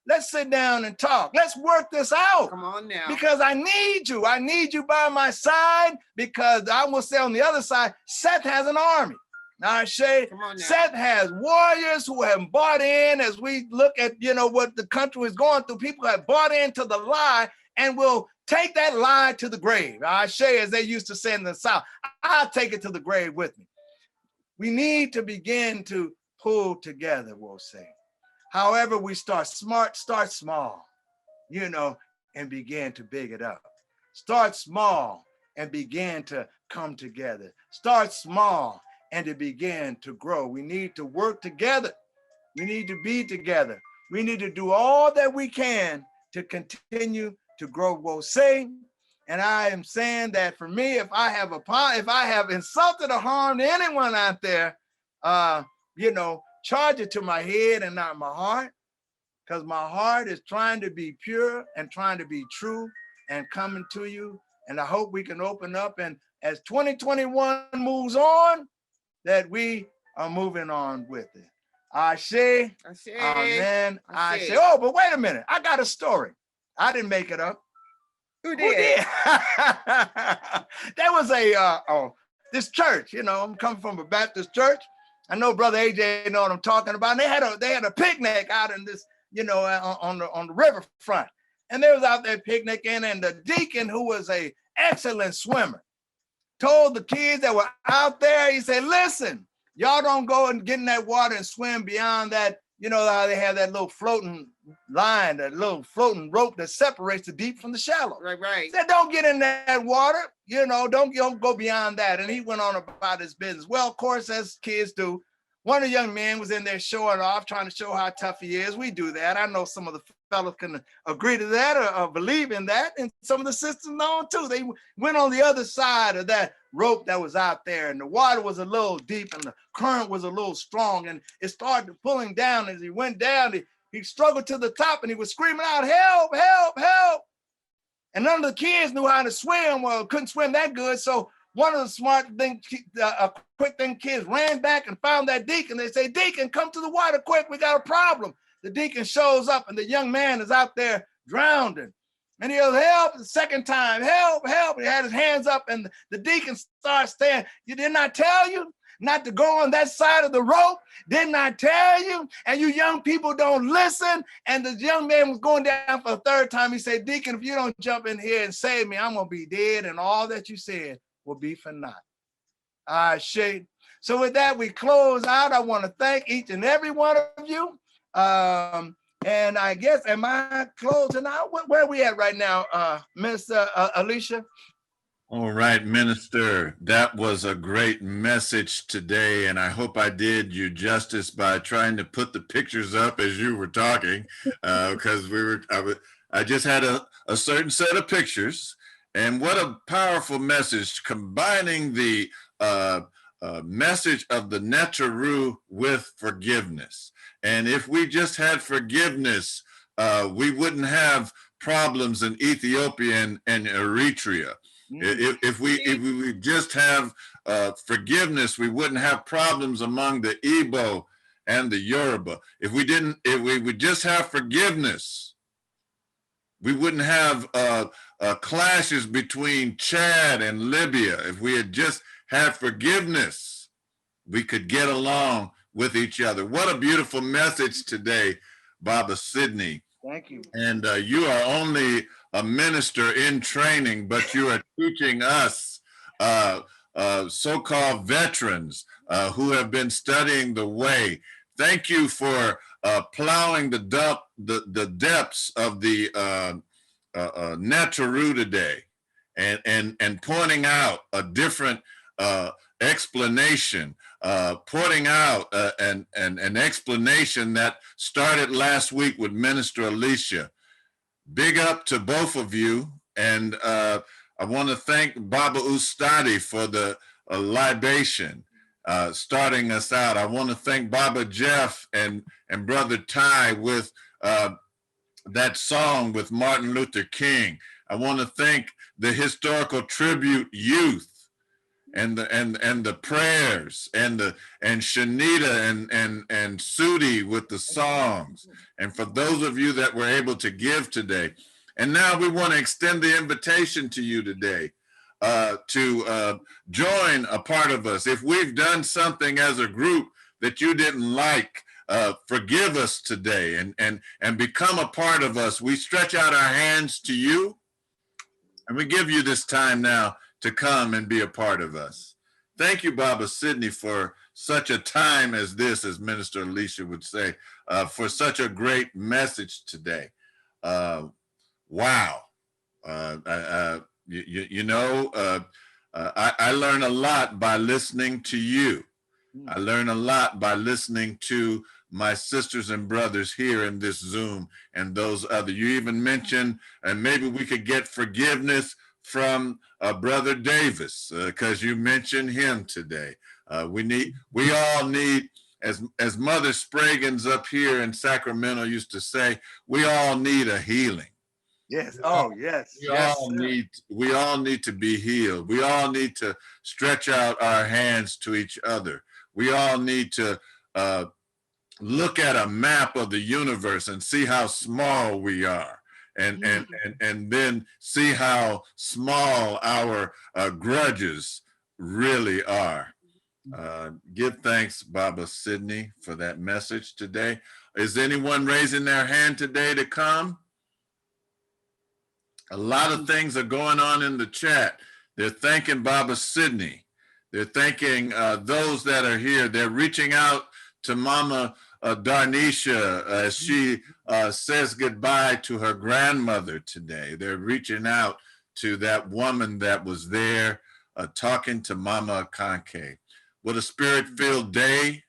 I: let's sit down and talk. Let's work this out. Come on now. Because I need you. I need you by my side, because I will say on the other side, Seth has an army. Now, Seth has warriors who have bought in. As we look at, what the country is going through, people have bought into the lie and will take that lie to the grave. As they used to say in the South, I'll take it to the grave with me. We need to begin to pull together, we'll say. However, we start small, and begin to big it up. Start small and begin to come together. Start small and to begin to grow. We need to work together. We need to be together. We need to do all that we can to continue to grow WOSE. And I am saying that for me, if I have insulted or harmed anyone out there, charge it to my head and not my heart, because my heart is trying to be pure and trying to be true and coming to you. And I hope we can open up, and as 2021 moves on, that we are moving on with it. Ashe, amen, Ashe. Oh, but wait a minute. I got a story. I didn't make it up. Who did? There was this church, I'm coming from a Baptist church. I know Brother AJ know what I'm talking about. And they had a picnic out in this, on the riverfront. And they was out there picnicking, and the deacon, who was an excellent swimmer, told the kids that were out there, he said, listen, y'all don't go and get in that water and swim beyond that, You know how they have that little floating line, that little floating rope that separates the deep from the shallow.
F: Right.
I: Said, don't get in that water, you know, don't go beyond that. And he went on about his business. Well, of course, as kids do, one of the young men was in there showing off, trying to show how tough he is. We do that. I know some of the fellas can agree to that or believe in that. And some of the sisters know too. They went on the other side of that rope that was out there, and the water was a little deep and the current was a little strong, and it started pulling down. As he went down, he struggled to the top and he was screaming out, help, help, help. And none of the kids knew how to swim, or couldn't swim that good. So one of the smart thing, quick thing kids ran back and found that deacon. They say, Deacon, come to the water quick. We got a problem. The deacon shows up and the young man is out there drowning. And he goes, help, the second time, help, help. He had his hands up and the deacon starts saying, you did not tell you not to go on that side of the rope? Didn't I tell you? And you young people don't listen. And the young man was going down for the third time. He said, Deacon, if you don't jump in here and save me, I'm going to be dead. And all that you said will be for naught. All right, Shay. So with that, we close out. I want to thank each and every one of you. And I guess, am I closing out? Where are we at right now, Miss Alicia?
A: All right, Minister, that was a great message today, and I hope I did you justice by trying to put the pictures up as you were talking, because I just had a certain set of pictures, and what a powerful message, combining the message of the Neteru with forgiveness. And if we just had forgiveness, we wouldn't have problems in Ethiopia and Eritrea. If we just have forgiveness, we wouldn't have problems among the Igbo and the Yoruba. If we would just have forgiveness, we wouldn't have clashes between Chad and Libya. If we had just had forgiveness, we could get along with each other. What a beautiful message today, Baba Sidney.
I: Thank you.
A: And you are only a minister in training, but you are teaching us so-called veterans who have been studying the way. Thank you for plowing the depths of the Neteru today and pointing out a different explanation, pointing out an explanation that started last week with Minister Alicia. Big up to both of you. And I want to thank Baba Ustadi for the libation, starting us out. I want to thank Baba Jeff and Brother Ty with that song with Martin Luther King. I want to thank the Historical Tribute Youth and the prayers and Shanita and Sudi with the songs, and for those of you that were able to give today. And now we want to extend the invitation to you today to join a part of us. If we've done something as a group that you didn't like, forgive us today and become a part of us. We stretch out our hands to you, and we give you this time now to come and be a part of us. Thank you, Baba Sidney, for such a time as this, as Minister Alicia would say, for such a great message today. Wow. I learn a lot by listening to you. I learn a lot by listening to my sisters and brothers here in this Zoom and those other. You even mentioned, and maybe we could get forgiveness from Brother Davis, because you mentioned him today. We all need, as Mother Spragans up here in Sacramento used to say, we all need a healing.
I: Yes. Oh, yes.
A: We all need to be healed. We all need to stretch out our hands to each other. We all need to look at a map of the universe and see how small we are. And then see how small our grudges really are. Give thanks, Baba Sidney, for that message today. Is anyone raising their hand today to come? A lot of things are going on in the chat. They're thanking Baba Sidney. They're thanking those that are here. They're reaching out to Mama Darnisha as she says goodbye to her grandmother today. They're reaching out to that woman that was there talking to Mama Akanke. What a spirit-filled day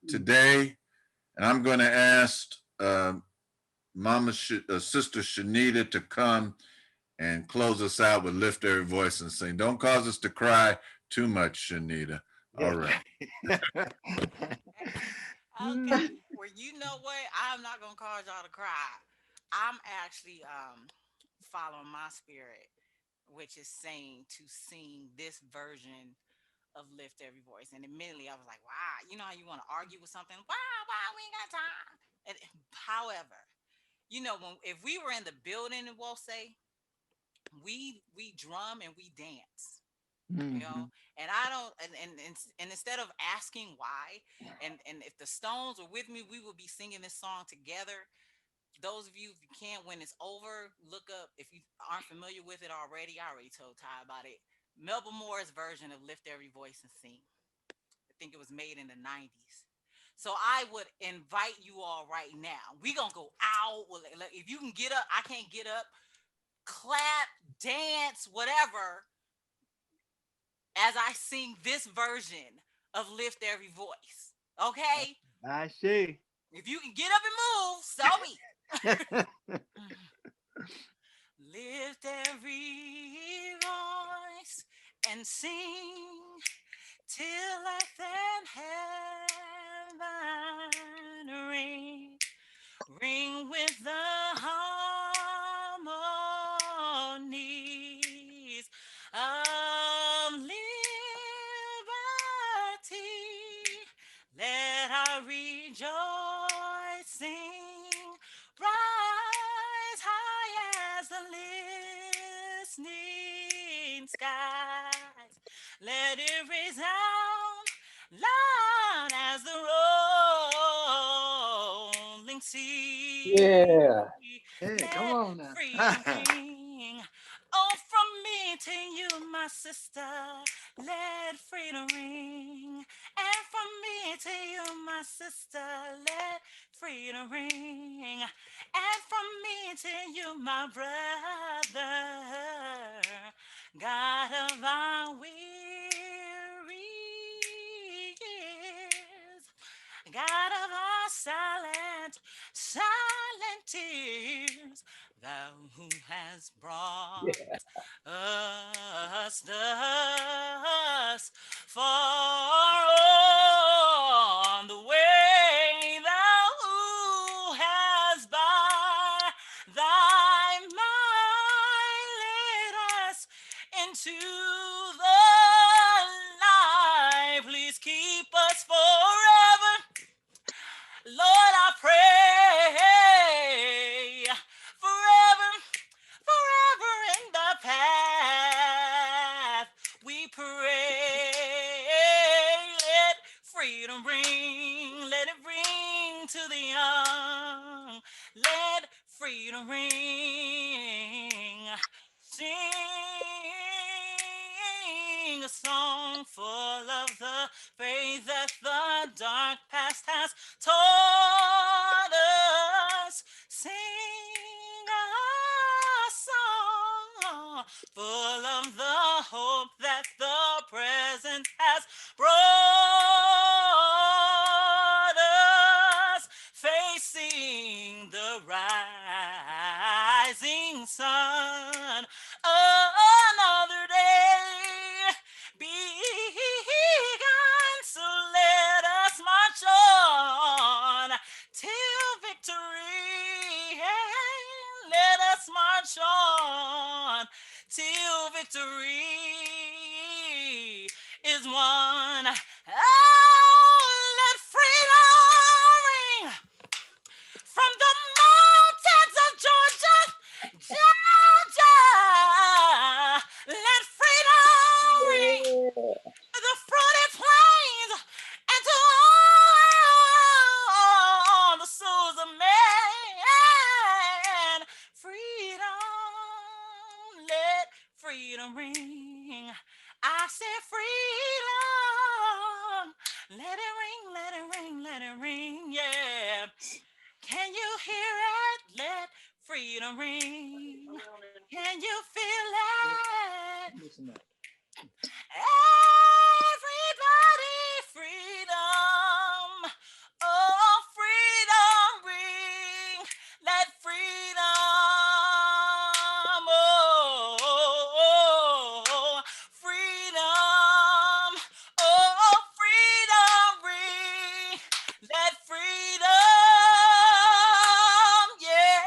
A: today. And I'm going to ask Sister Shanita to come and close us out with Lift Every Voice and sing. Don't cause us to cry too much, Shanita. All right.
H: Okay. Well, you know what? I'm not gonna cause y'all to cry. I'm actually following my spirit, which is saying to sing this version of Lift Every Voice. And immediately I was like, wow, you know how you want to argue with something? Wow, we ain't got time. And however, you know, if we were in the building in Wose, we drum and we dance. You know, and I don't, and instead of asking why, and if the Stones were with me, we would be singing this song together. Those of you, if you can't, when it's over, look up, if you aren't familiar with it already, I already told Ty about it, Melba Moore's version of Lift Every Voice and Sing. I think it was made in the 90s. So I would invite you all right now. We gonna go out. If you can get up, I can't get up. Clap, dance, whatever, as I sing this version of Lift Every Voice. Okay?
O: I see.
H: If you can get up and move, so be. Lift every voice and sing till earth and heaven ring. Ring with the harmonies of liberty. Let our rejoicing rise high as the listening skies. Let it resound loud as the rolling sea.
E: Yeah.
O: Hey, come on now.
H: Freedom ring. Oh, from me to you, my sister, let freedom ring. And from me to you, my sister, let freedom ring. And from me to you, my brother, God of our weary years, God of our silent tears, thou who has brought us thus far on the way, thou who has by thy might led us into the light. Please keep us forever, Lord, I pray, forever, forever in the path we pray. Let freedom ring, let it ring to the young. Let freedom ring. Sing a song full of the faith that the dark past has taught us. Sing a song full of the hope that the present has brought us, facing the rising sun. Another day begun, so let us march on till victory. Let us march on till victory is won. Oh, let freedom ring from the mountains of Georgia, Georgia. Let freedom ring to the fruited plains and to all the souls of man. Freedom, let freedom ring. I said freedom. Let it ring, let it ring, let it ring, yeah. hear it? Let freedom ring. Can you feel it? Everybody, freedom. Oh, freedom ring. Let freedom. Oh, freedom. Oh, freedom ring. Let freedom. Yeah.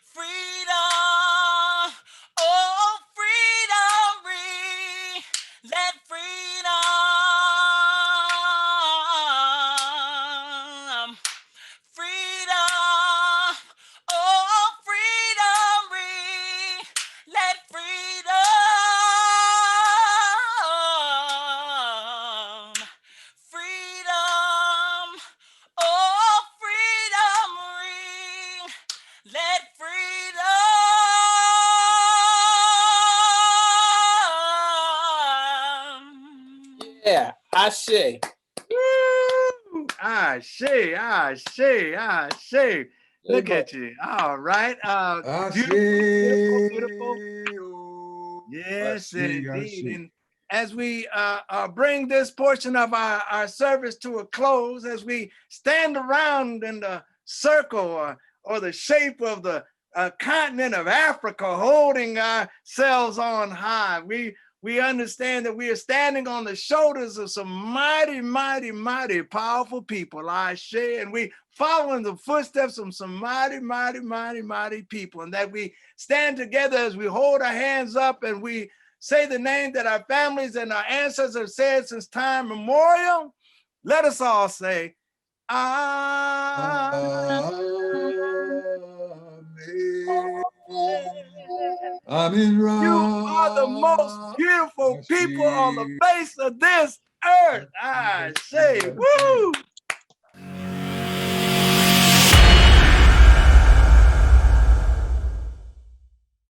H: Freedom. Oh, freedom ring. Let freedom. Freedom. Oh, freedom ring. Let freedom. Freedom. Oh, freedom ring. Let freedom.
E: Yeah, Ashe.
I: Woo! Ashe. Look at you. All right. Beautiful, beautiful. Yes, indeed. And as we bring this portion of our service to a close, as we stand around in the circle or the shape of the continent of Africa, holding ourselves on high, we understand that we are standing on the shoulders of some mighty, mighty, mighty powerful people, Ashe, and we following the footsteps of some mighty, mighty, mighty, mighty people, and that we stand together as we hold our hands up and we say the name that our families and our ancestors have said since time memorial. Let us all say,
L: Amen.
I: You are the most beautiful people on the face of this earth. I say, woo!